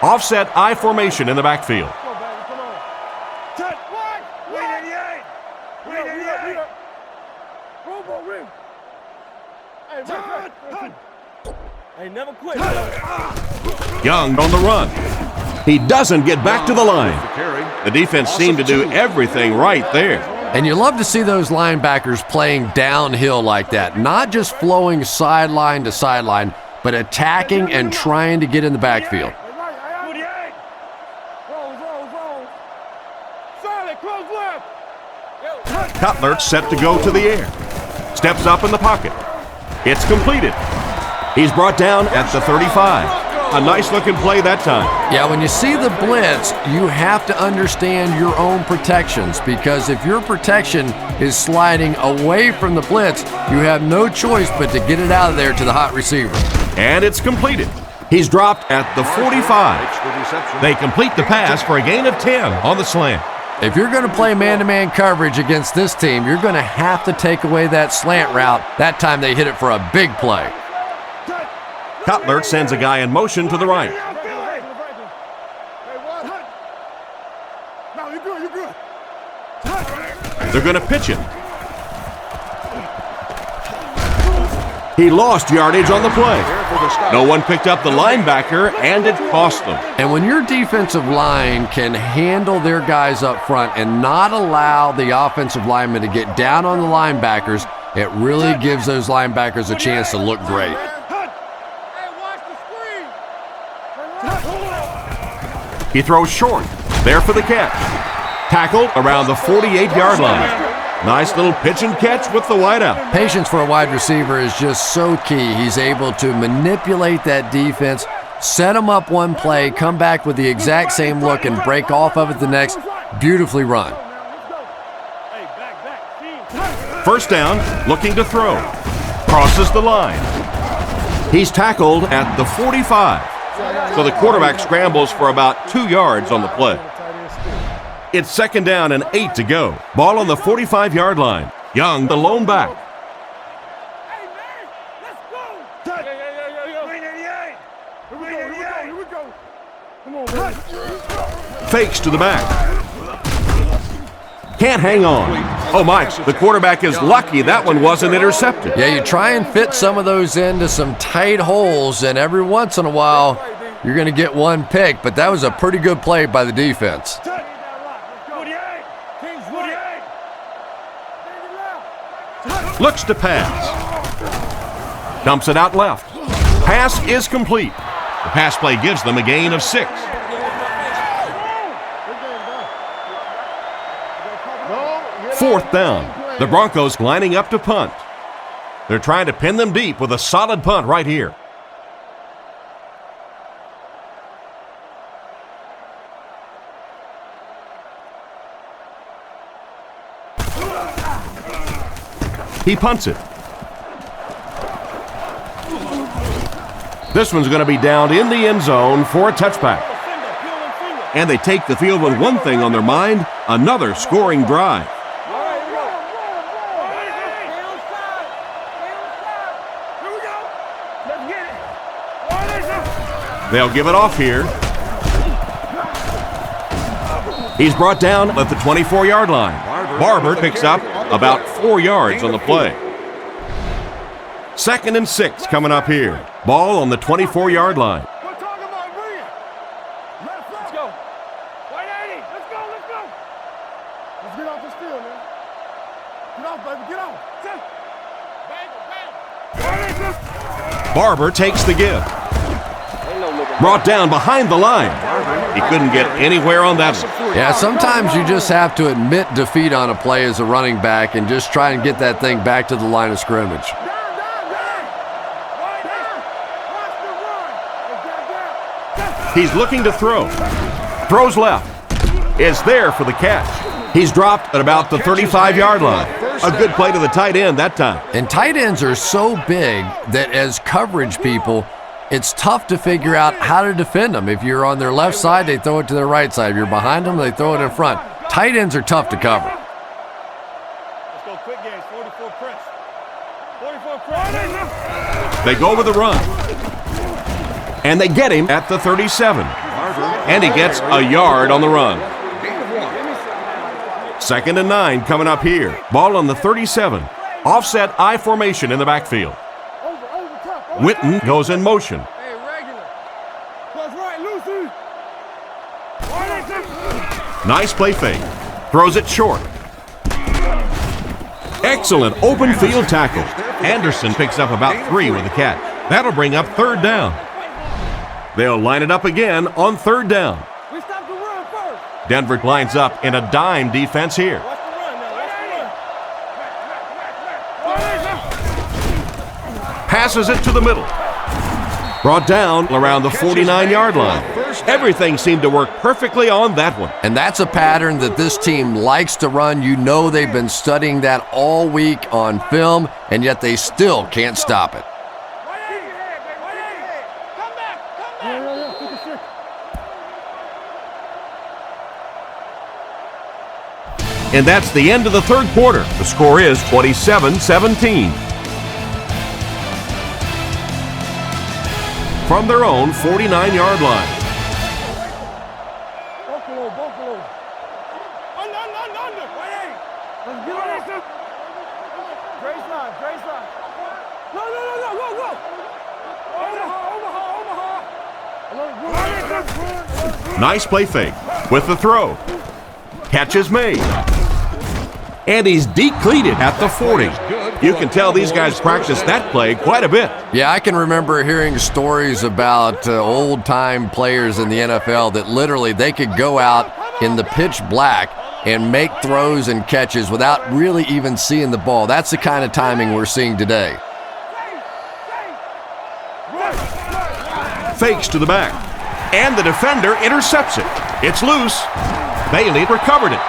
Offset I formation in the backfield. Young on the run. He doesn't get back to the line. The defense seemed to do everything right there.
And you love to see those linebackers playing downhill like that, not just flowing sideline to sideline, but attacking and trying to get in the backfield.
Cutler set to go to the air. Steps up in the pocket. It's completed. He's brought down at the 35. A nice-looking play that time.
Yeah, when you see the blitz, you have to understand your own protections, because if your protection is sliding away from the blitz, you have no choice but to get it out of there to the hot receiver.
And it's completed. He's dropped at the 45. They complete the pass for a gain of 10 on the slant.
If you're going to play man-to-man coverage against this team, you're going to have to take away that slant route. That time they hit it for a big play.
Cutler sends a guy in motion to the right. They're going to pitch it. He lost yardage on the play. No one picked up the linebacker, and it cost them.
And when your defensive line can handle their guys up front and not allow the offensive linemen to get down on the linebackers, it really gives those linebackers a chance to look great.
He throws short. There for the catch. Tackled around the 48-yard line. Nice little pitch and catch with the wideout.
Patience for a wide receiver is just so key. He's able to manipulate that defense, set them up one play, come back with the exact same look, and break off of it the next. Beautifully run.
First down, looking to throw. Crosses the line. He's tackled at the 45. So the quarterback scrambles for about 2 yards on the play. It's second down and 8 to go. Ball on the 45-yard line. Young, the lone back. Fakes to the back. Can't hang on. Oh, Mike, the quarterback is lucky that one wasn't intercepted.
Yeah, you try and fit some of those into some tight holes, and every once in a while, you're going to get one pick, but that was a pretty good play by the defense.
Looks to pass. Dumps it out left. Pass is complete. The pass play gives them a gain of 6. Fourth down. The Broncos lining up to punt. They're trying to pin them deep with a solid punt right here. He punts it. This one's going to be down in the end zone for a touchback. And they take the field with one thing on their mind, another scoring drive. They'll give it off here. He's brought down at the 24-yard line. Barber picks up about 4 yards on the play. 2nd and 6 coming up here. Ball on the 24-yard line.
Let's go. 180. Let's go. Let's get off this field, man. Get off, baby. Get off.
Barber takes the give. Brought down behind the line. He couldn't get anywhere on that one.
Yeah, sometimes you just have to admit defeat on a play as a running back and just try and get that thing back to the line of scrimmage.
He's looking to throw. Throws left. Is there for the catch. He's dropped at about the 35-yard line. A good play to the tight end that time.
And tight ends are so big that as coverage people, it's tough to figure out how to defend them. If you're on their left side, they throw it to their right side. If you're behind them, they throw it in front. Tight ends are tough to cover.
Let's go quick games. 44 press. 44 press.
They go with the run. And they get him at the 37. And he gets a yard on the run. 2nd and 9 coming up here. Ball on the 37. Offset I formation in the backfield. Witten goes in motion.
Hey, regular. Plus right, Lucy.
Nice play fake. Throws it short. Excellent open field tackle. Anderson picks up about 3 with the catch. That'll bring up 3rd down. They'll line it up again on 3rd down.
We stop the run first.
Denver lines up in a dime defense here.
Watch the run now.
Passes it to the middle. Brought down around the 49-yard line. Everything seemed to work perfectly on that one.
And that's a pattern that this team likes to run. You know they've been studying that all week on film, and yet they still can't stop it.
And that's the end of the 3rd quarter. The score is 27-17. From their own 49-yard line.
Buffalo. Under. Let's get on this. Grace line. No. Omaha.
Nice play fake with the throw. Catch is made. And he's decleated at the 40. You can tell these guys practice that play quite a bit.
Yeah, I can remember hearing stories about old-time players in the NFL that literally they could go out in the pitch black and make throws and catches without really even seeing the ball. That's the kind of timing we're seeing today.
Fakes to the back. And the defender intercepts it. It's loose. Bailey recovered it.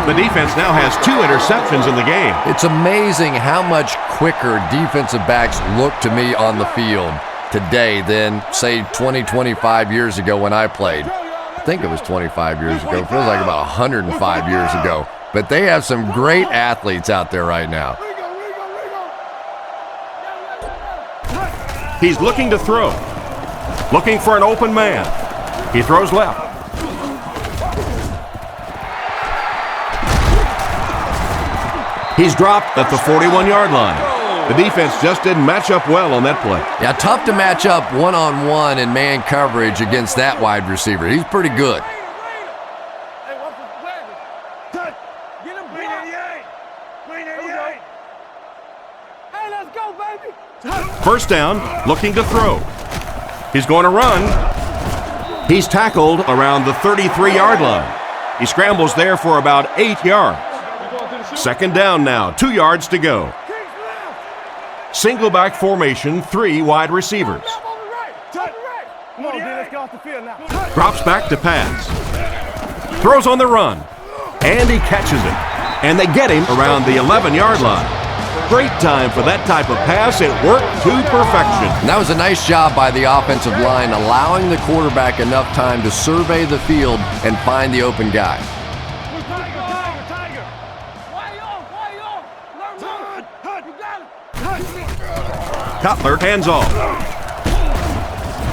The defense now has 2 interceptions in the game.
It's amazing how much quicker defensive backs look to me on the field today than, say, 25 years ago when I played. I think it was 25 years ago. It feels like about 105 years ago. But they have some great athletes out there right now.
He's looking to throw. Looking for an open man. He throws left. He's dropped at the 41-yard line. The defense just didn't match up well on that play.
Yeah, tough to match up one-on-one in man coverage against that wide receiver. He's pretty good.
Hey, what's the flag? Touch. Get him, Green 88. Green 88. Hey, let's go, baby.
First down, looking to throw. He's going to run. He's tackled around the 33-yard line. He scrambles there for about 8 yards. Second down now, 2 yards to go. Single back formation, 3 wide receivers.
Come on, D, let's get off the field now.
Drops back to pass. Throws on the run. And he catches it. And they get him around the 11-yard line. Great time for that type of pass. It worked to perfection.
And that was a nice job by the offensive line, allowing the quarterback enough time to survey the field and find the open guy.
Cutler hands off.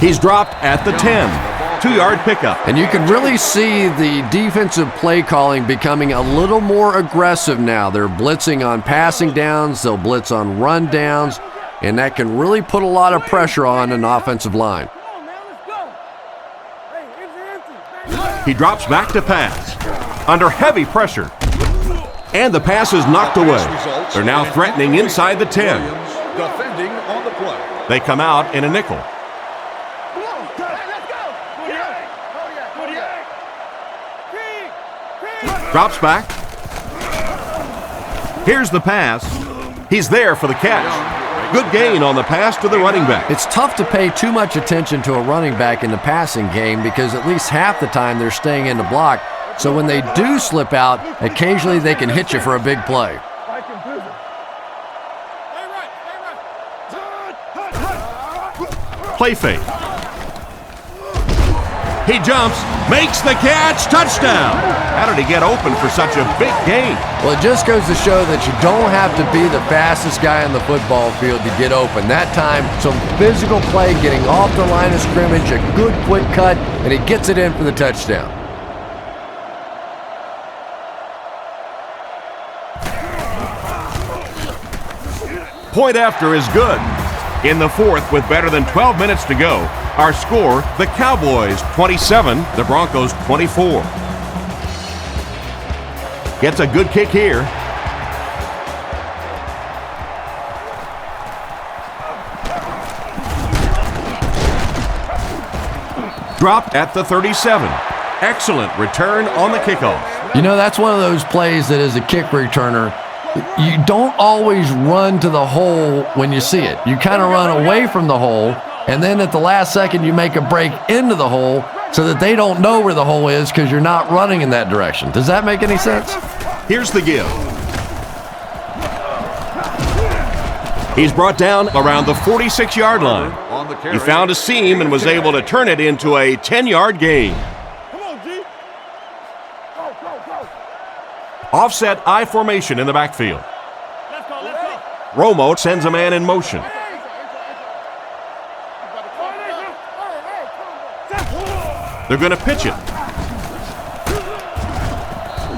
He's dropped at the 10. 2-yard pickup.
And you can really see the defensive play calling becoming a little more aggressive now. They're blitzing on passing downs, they'll blitz on run downs, and that can really put a lot of pressure on an offensive line.
He drops back to pass. Under heavy pressure. And the pass is knocked away. They're now threatening inside the 10.
Defending on the play.
They come out in a nickel. Drops back. Here's the pass. He's there for the catch. Good gain on the pass to the running back.
It's tough to pay too much attention to a running back in the passing game because at least half the time they're staying in the block. So when they do slip out, occasionally they can hit you for a big play.
Play fake. He jumps, makes the catch, touchdown. How did he get open for such a big gain?
Well, it just goes to show that you don't have to be the fastest guy on the football field to get open. That time, some physical play, getting off the line of scrimmage, a good quick cut, and he gets it in for the touchdown.
Point after is good. In the fourth, with better than 12 minutes to go, our score, the Cowboys 27, the Broncos 24. Gets a good kick here. Dropped at the 37. Excellent return on the kickoff.
You know, that's one of those plays that as a kick returner, you don't always run to the hole when you see it. You kind of run away from the hole, and then at the last second you make a break into the hole so that they don't know where the hole is because you're not running in that direction. Does that make any sense?
Here's the give. He's brought down around the 46-yard line. He found a seam and was able to turn it into a 10-yard gain. Offset I formation in the backfield. Romo sends a man in motion. They're going to pitch it.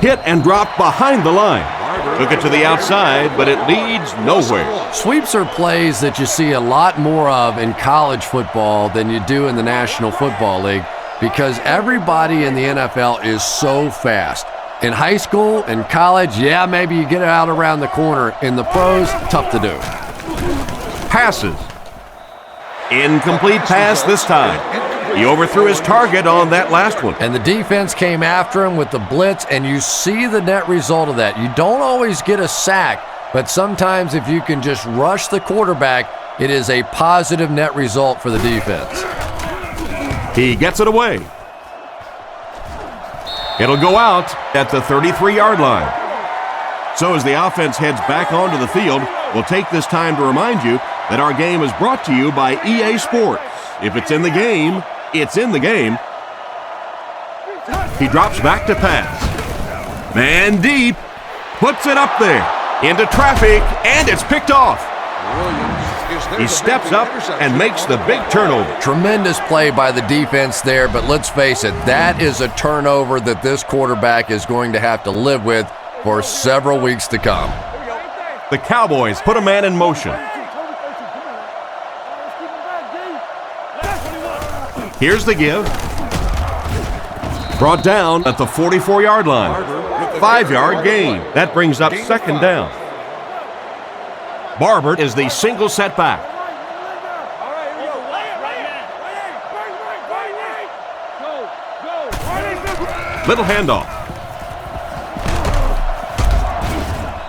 Hit and drop behind the line. Took it to the outside, but it leads nowhere.
Sweeps are plays that you see a lot more of in college football than you do in the National Football League because everybody in the NFL is so fast. In high school and college, yeah, maybe you get it out around the corner. In the pros, tough to do.
Passes. Incomplete pass this time. He overthrew his target on that last one.
And the defense came after him with the blitz, and you see the net result of that. You don't always get a sack, but sometimes if you can just rush the quarterback, it is a positive net result for the defense.
He gets it away. It'll go out at the 33-yard line. So as the offense heads back onto the field, we'll take this time to remind you that our game is brought to you by EA Sports. If it's in the game, it's in the game. He drops back to pass. Man deep, puts it up there, into traffic, and it's picked off. He steps up and makes the big turnover.
Tremendous play by the defense there, but let's face it, that is a turnover that this quarterback is going to have to live with for several weeks to come.
The Cowboys put a man in motion. Here's the give. Brought down at the 44-yard line. 5-yard gain. That brings up second down. Barber is the single setback. Little handoff.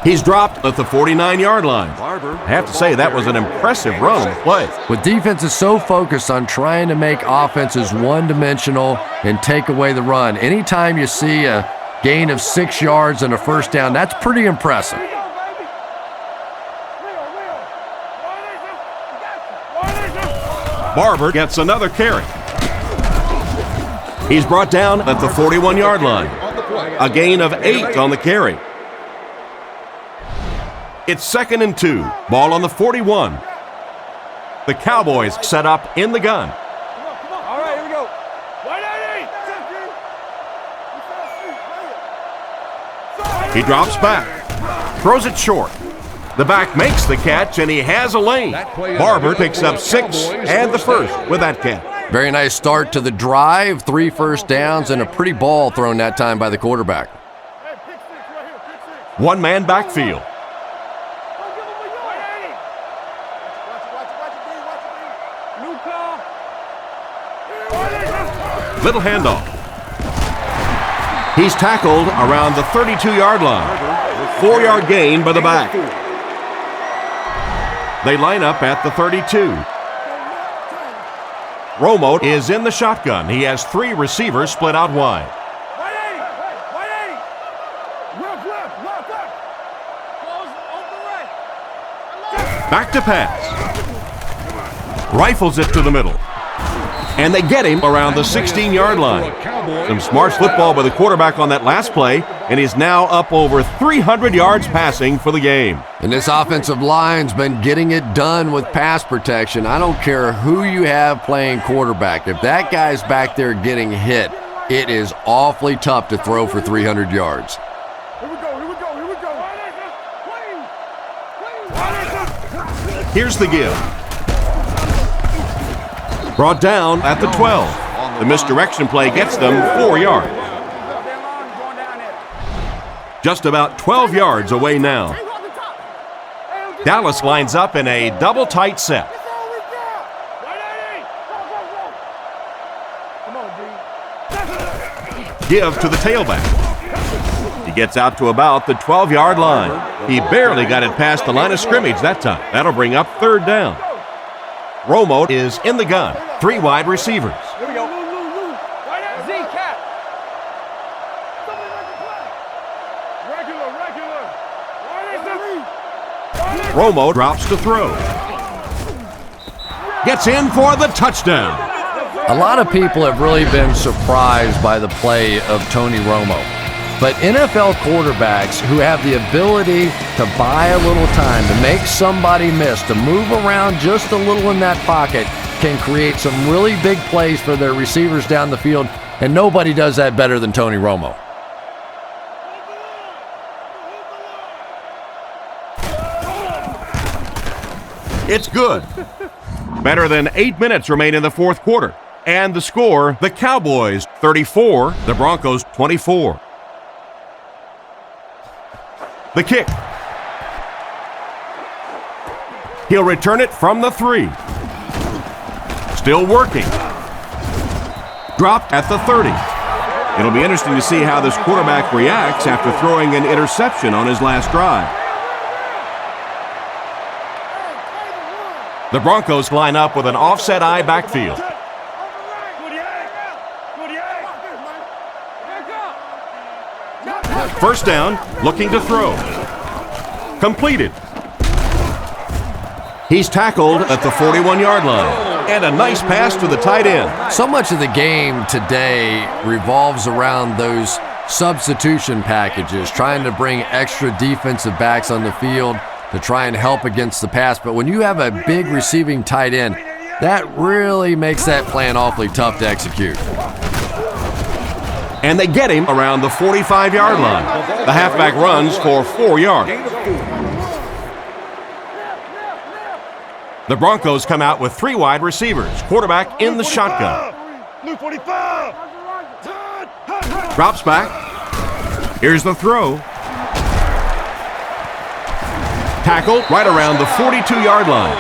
He's dropped at the 49-yard line. I have to say, that was an impressive run on the play.
With defenses so focused on trying to make offenses one-dimensional and take away the run, anytime you see a gain of 6 yards and a first down, that's pretty impressive.
Barber gets another carry. He's brought down at the 41-yard line. A gain of 8 on the carry. It's 2nd and 2. Ball on the 41. The Cowboys set up in the gun.
All right, here we go. 180.
He drops back. Throws it short. The back makes the catch, and he has a lane. Barber picks up 6 and the first with that catch.
Very nice start to the drive. 3 first downs and a pretty ball thrown that time by the quarterback.
One-man backfield. Little handoff. He's tackled around the 32-yard line. 4-yard gain by the back. They line up at the 32. Romo is in the shotgun. He has 3 receivers split out wide.
180.
Back to pass. Rifles it to the middle. And they get him around the 16-yard line. Some smart football by the quarterback on that last play, and he's now up over 300 yards passing for the game.
And this offensive line's been getting it done with pass protection. I don't care who you have playing quarterback. If that guy's back there getting hit, it is awfully tough to throw for 300 yards.
Here we go.
Here's the give. Brought down at the 12. The misdirection play gets them 4 yards. Just about 12 yards away now. Dallas lines up in a double tight set. Give to the tailback. He gets out to about the 12-yard line. He barely got it past the line of scrimmage that time. That'll bring up 3rd down. Romo is in the gun. 3 wide receivers.
Here we go. Z-Cat. Regular.
Romo drops to throw. Gets in for the touchdown.
A lot of people have really been surprised by the play of Tony Romo. But NFL quarterbacks who have the ability to buy a little time, to make somebody miss, to move around just a little in that pocket, can create some really big plays for their receivers down the field, and nobody does that better than Tony Romo.
It's good. Better than 8 minutes remain in the 4th quarter. And the score, the Cowboys 34, the Broncos 24. The kick. He'll return it from the 3. Still working. Dropped at the 30. It'll be interesting to see how this quarterback reacts after throwing an interception on his last drive. The Broncos line up with an offset eye backfield. First down, looking to throw. Completed. He's tackled at the 41-yard line. And a nice pass to the tight end.
So much of the game today revolves around those substitution packages, trying to bring extra defensive backs on the field to try and help against the pass. But when you have a big receiving tight end, that really makes that plan awfully tough to execute.
And they get him around the 45-yard line. The halfback runs for 4 yards. The Broncos come out with 3 wide receivers. Quarterback in the shotgun. Drops back. Here's the throw. Tackle right around the 42-yard line.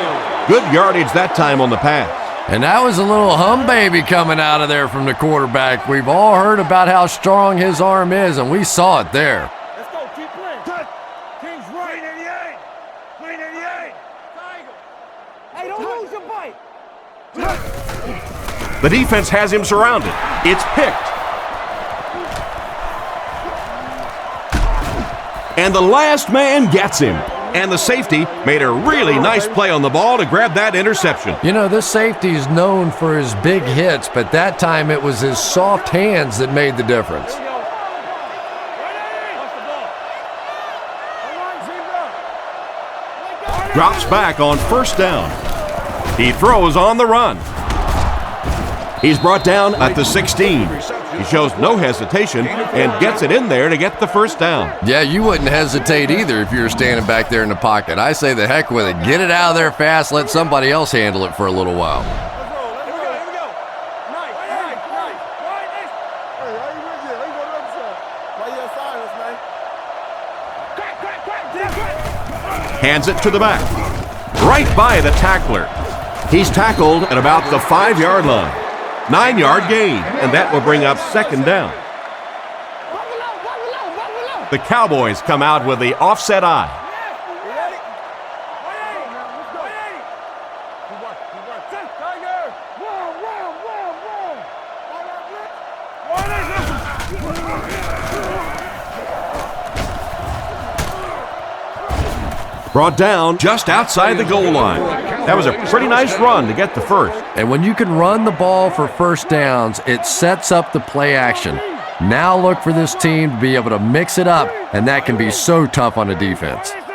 Good yardage that time on the pass.
And that was a little hum baby coming out of there from the quarterback. We've all heard about how strong his arm is, and we saw it there.
Let's go. Keep playing. King's right. 388. 388. Tiger. Hey, don't lose your bite.
The defense has him surrounded. It's picked. And the last man gets him. And the safety made a really nice play on the ball to grab that interception.
You know, this safety is known for his big hits, but that time it was his soft hands that made the difference.
Drops back on first down. He throws on the run. He's brought down at the 16. He shows no hesitation and gets it in there to get the first down.
Yeah, you wouldn't hesitate either if you were standing back there in the pocket. I say the heck with it. Get it out of there fast. Let somebody else handle it for a little while.
Here we go. Nice. Hey, how you with you? How you going up, sir? Why you outside us, man?
Hands it to the back. Right by the tackler. He's tackled at about the 5-yard line. 9-yard gain, and that will bring up second down. The Cowboys come out with the offset eye. Brought down just outside the goal line. That was a pretty nice run to get the first.
And when you can run the ball for first downs, it sets up the play action. Now look for this team to be able to mix it up, and that can be so tough on a defense.
Let's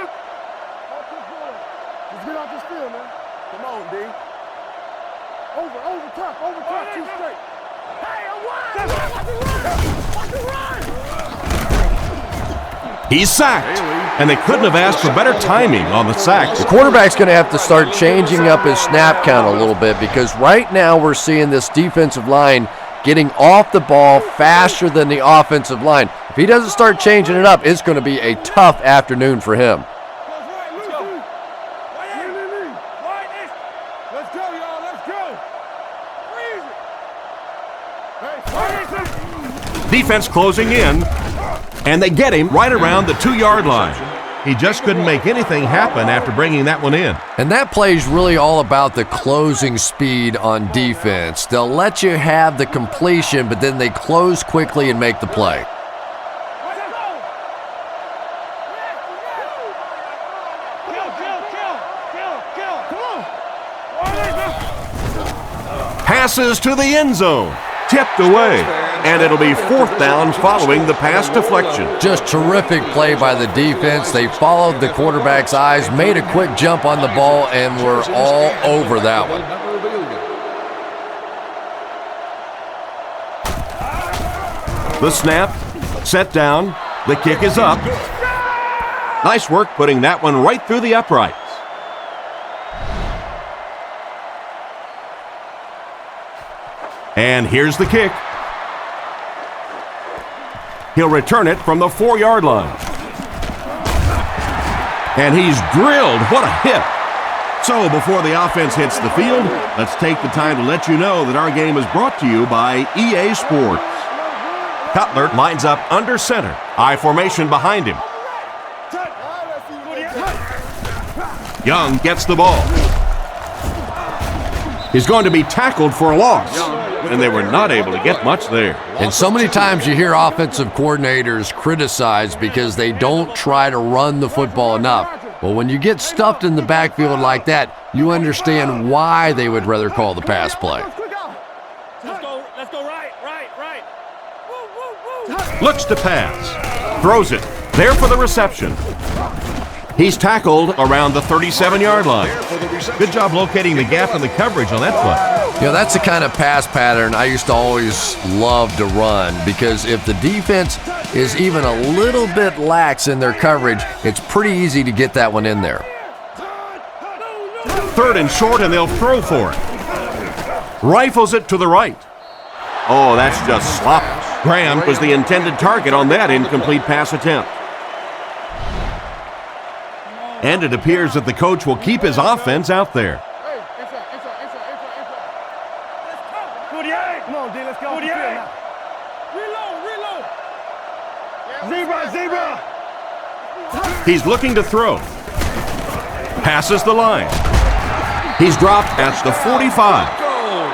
get off this field, man. Come on, D. Over top, two straight. Hey, watch the run!
He's sacked, and they couldn't have asked for better timing on the sacks.
The quarterback's going to have to start changing up his snap count a little bit, because right now we're seeing this defensive line getting off the ball faster than the offensive line. If he doesn't start changing it up, it's going to be a tough afternoon for him.
Let's go, y'all. Let's go.
Defense closing in, and they get him right around the 2-yard line. He just couldn't make anything happen after bringing that one in.
And that play is really all about the closing speed on defense. They'll let you have the completion, but then they close quickly and make the play.
Passes to the end zone. Tipped away. And it'll be 4th down following the pass deflection.
Just terrific play by the defense. They followed the quarterback's eyes, made a quick jump on the ball, and were all over that one.
The snap, set down, the kick is up. Nice work putting that one right through the uprights. And here's the kick. He'll return it from the 4-yard line. And he's drilled. What a hit. So before the offense hits the field, let's take the time to let you know that our game is brought to you by EA Sports. Cutler lines up under center. I formation behind him. Young gets the ball. He's going to be tackled for a loss. And they were not able to get much there.
And so many times you hear offensive coordinators criticized because they don't try to run the football enough. Well, when you get stuffed in the backfield like that, you understand why they would rather call the pass play.
Let's go right.
Looks to pass. Throws it. There for the reception. He's tackled around the 37-yard line. Good job locating the gap in the coverage on that play.
You know, that's the kind of pass pattern I used to always love to run, because if the defense is even a little bit lax in their coverage, it's pretty easy to get that one in there.
3rd and short, and they'll throw for it. Rifles it to the right. Oh, that's just sloppy. Graham was the intended target on that incomplete pass attempt. And it appears that the coach will keep his offense out there.
Zebra!
He's looking to throw. Passes the line. He's dropped at the 45.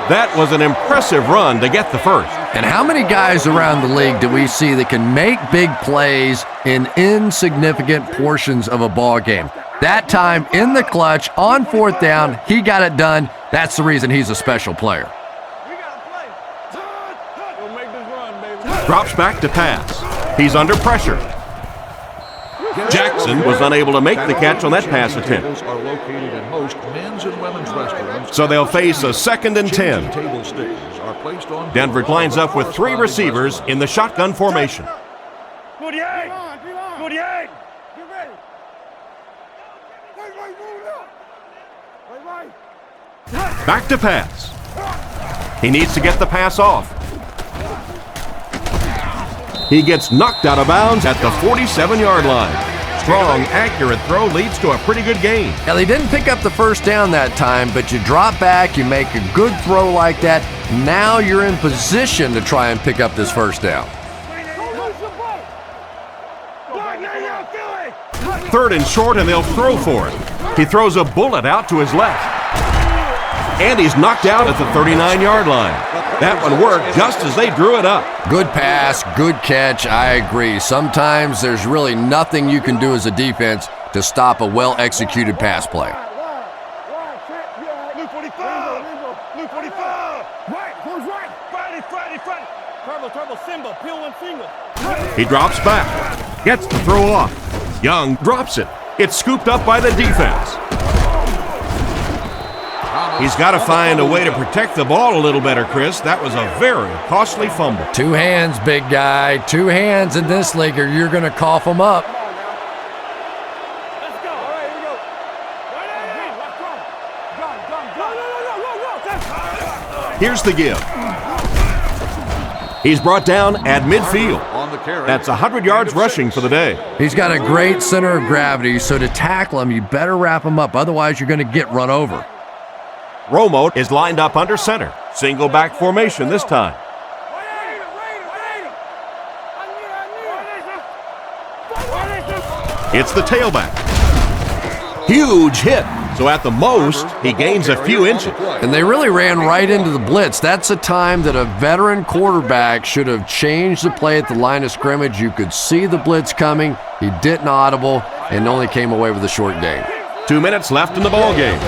That was an impressive run to get the first.
And how many guys around the league do we see that can make big plays in insignificant portions of a ball game? That time in the clutch on fourth down, he got it done. That's the reason he's a special player.
Drops back to pass. He's under pressure. Jackson was unable to make the catch on that pass attempt.
Are located in most men's and women's restaurants.
So they'll face a 2nd and 10.
Table stakes are placed on
Denver lines up with 3 receivers in the shotgun formation.
Good yank! Good yank! Get ready! Right, move up! Right.
Back to pass. He needs to get the pass off. He gets knocked out of bounds at the 47-yard line. Strong, accurate throw leads to a pretty good gain.
Now, they didn't pick up the first down that time, but you drop back, you make a good throw like that. Now you're in position to try and pick up this first down.
3rd and short, and they'll throw for it. He throws a bullet out to his left. And he's knocked out at the 39-yard line. That one worked just as they drew it up.
Good pass, good catch, I agree. Sometimes there's really nothing you can do as a defense to stop a well-executed pass play.
Blue 45! Blue 45! Right! Who's right? Friday! Turbo, Simba, peel one finger.
He drops back, gets the throw off. Young drops it. It's scooped up by the defense. He's got to find a way to protect the ball a little better, Chris. That was a very costly fumble.
2 hands, big guy. 2 hands in this league, or you're going to cough them up.
Let's go. All right, here we go. Go.
Here's the give. He's brought down at midfield. That's 100 yards rushing for the day.
He's got a great center of gravity, so to tackle him, you better wrap him up. Otherwise, you're going to get run over.
Romo is lined up under center. Single back formation this time. It's the tailback. Huge hit. So at the most, he gains a few inches.
And they really ran right into the blitz. That's a time that a veteran quarterback should have changed the play at the line of scrimmage. You could see the blitz coming. He didn't audible and only came away with a short gain.
2 minutes left in the ball game.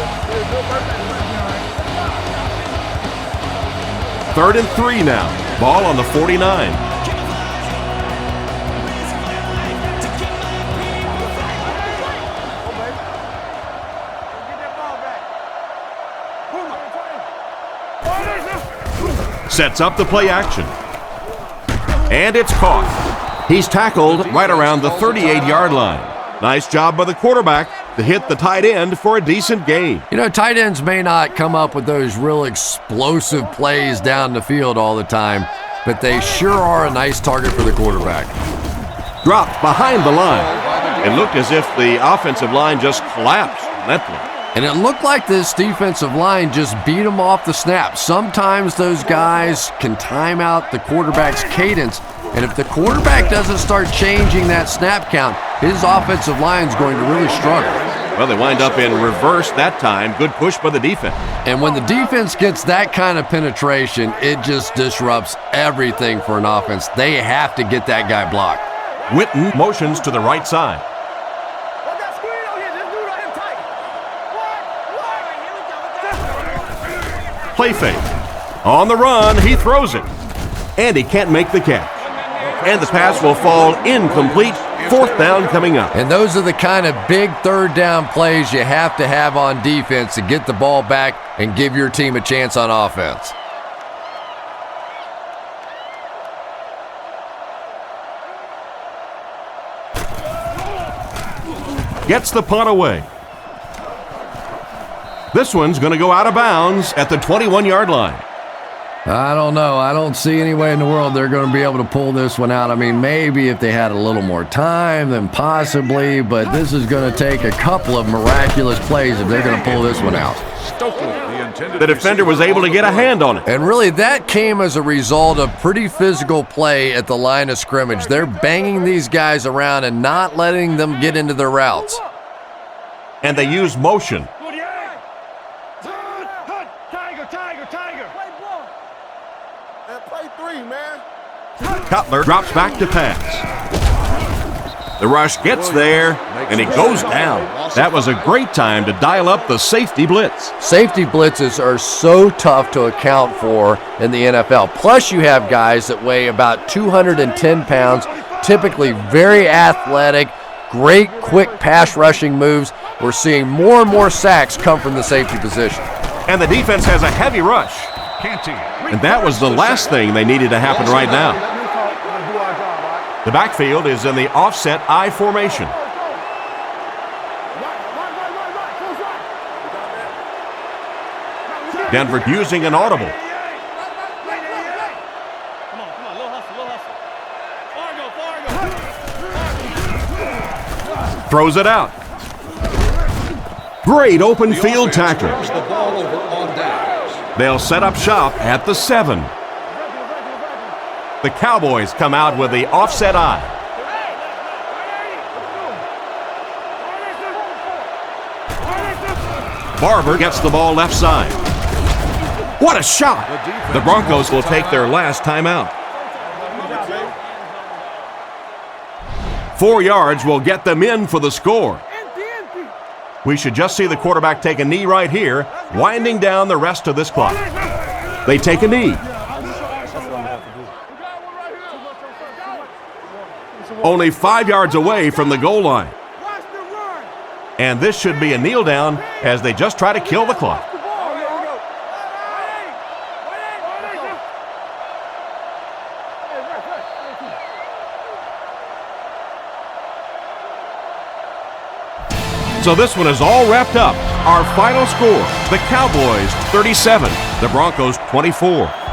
3rd and 3 now. Ball on the 49. Sets up the play action. And it's caught. He's tackled right around the 38-yard line. Nice job by the quarterback to hit the tight end for a decent gain.
You know, tight ends may not come up with those real explosive plays down the field all the time, but they sure are a nice target for the quarterback.
Dropped behind the line. It looked as if the offensive line just collapsed on that play.
And it looked like this defensive line just beat them off the snap. Sometimes those guys can time out the quarterback's cadence, and if the quarterback doesn't start changing that snap count, his offensive line's going to really struggle.
Well, they wind up in reverse that time. Good push by the defense.
And when the defense gets that kind of penetration, it just disrupts everything for an offense. They have to get that guy blocked.
Witten motions to the right side. Play fake. On the run, he throws it. And he can't make the catch. And the pass will fall incomplete. 4th down coming up.
And those are the kind of big 3rd down plays you have to have on defense to get the ball back and give your team a chance on offense.
Gets the punt away. This one's going to go out of bounds at the 21-yard line.
I don't know. I don't see any way in the world they're going to be able to pull this one out. I mean, maybe if they had a little more time, then possibly, but this is going to take a couple of miraculous plays if they're going to pull this one out.
The defender was able to get a hand on it.
And really, that came as a result of pretty physical play at the line of scrimmage. They're banging these guys around and not letting them get into their routes.
And they use motion. Cutler drops back to pass. The rush gets there, and he goes down. That was a great time to dial up the safety blitz.
Safety blitzes are so tough to account for in the NFL. Plus, you have guys that weigh about 210 pounds, typically very athletic, great quick pass rushing moves. We're seeing more and more sacks come from the safety position.
And the defense has a heavy rush. And that was the last thing they needed to happen right now. The backfield is in the offset I formation. Denver using an audible. Throws it out. Great open field tackle. They'll set up shop at the 7. The Cowboys come out with the offset I. Barber gets the ball left side. What a shot! The Broncos will take their last timeout. 4 yards will get them in for the score. We should just see the quarterback take a knee right here, winding down the rest of this clock. They take a knee. Only 5 yards away from the goal line. And this should be a kneel down as they just try to kill the clock. So this one is all wrapped up. Our final score, the Cowboys 37, the Broncos 24.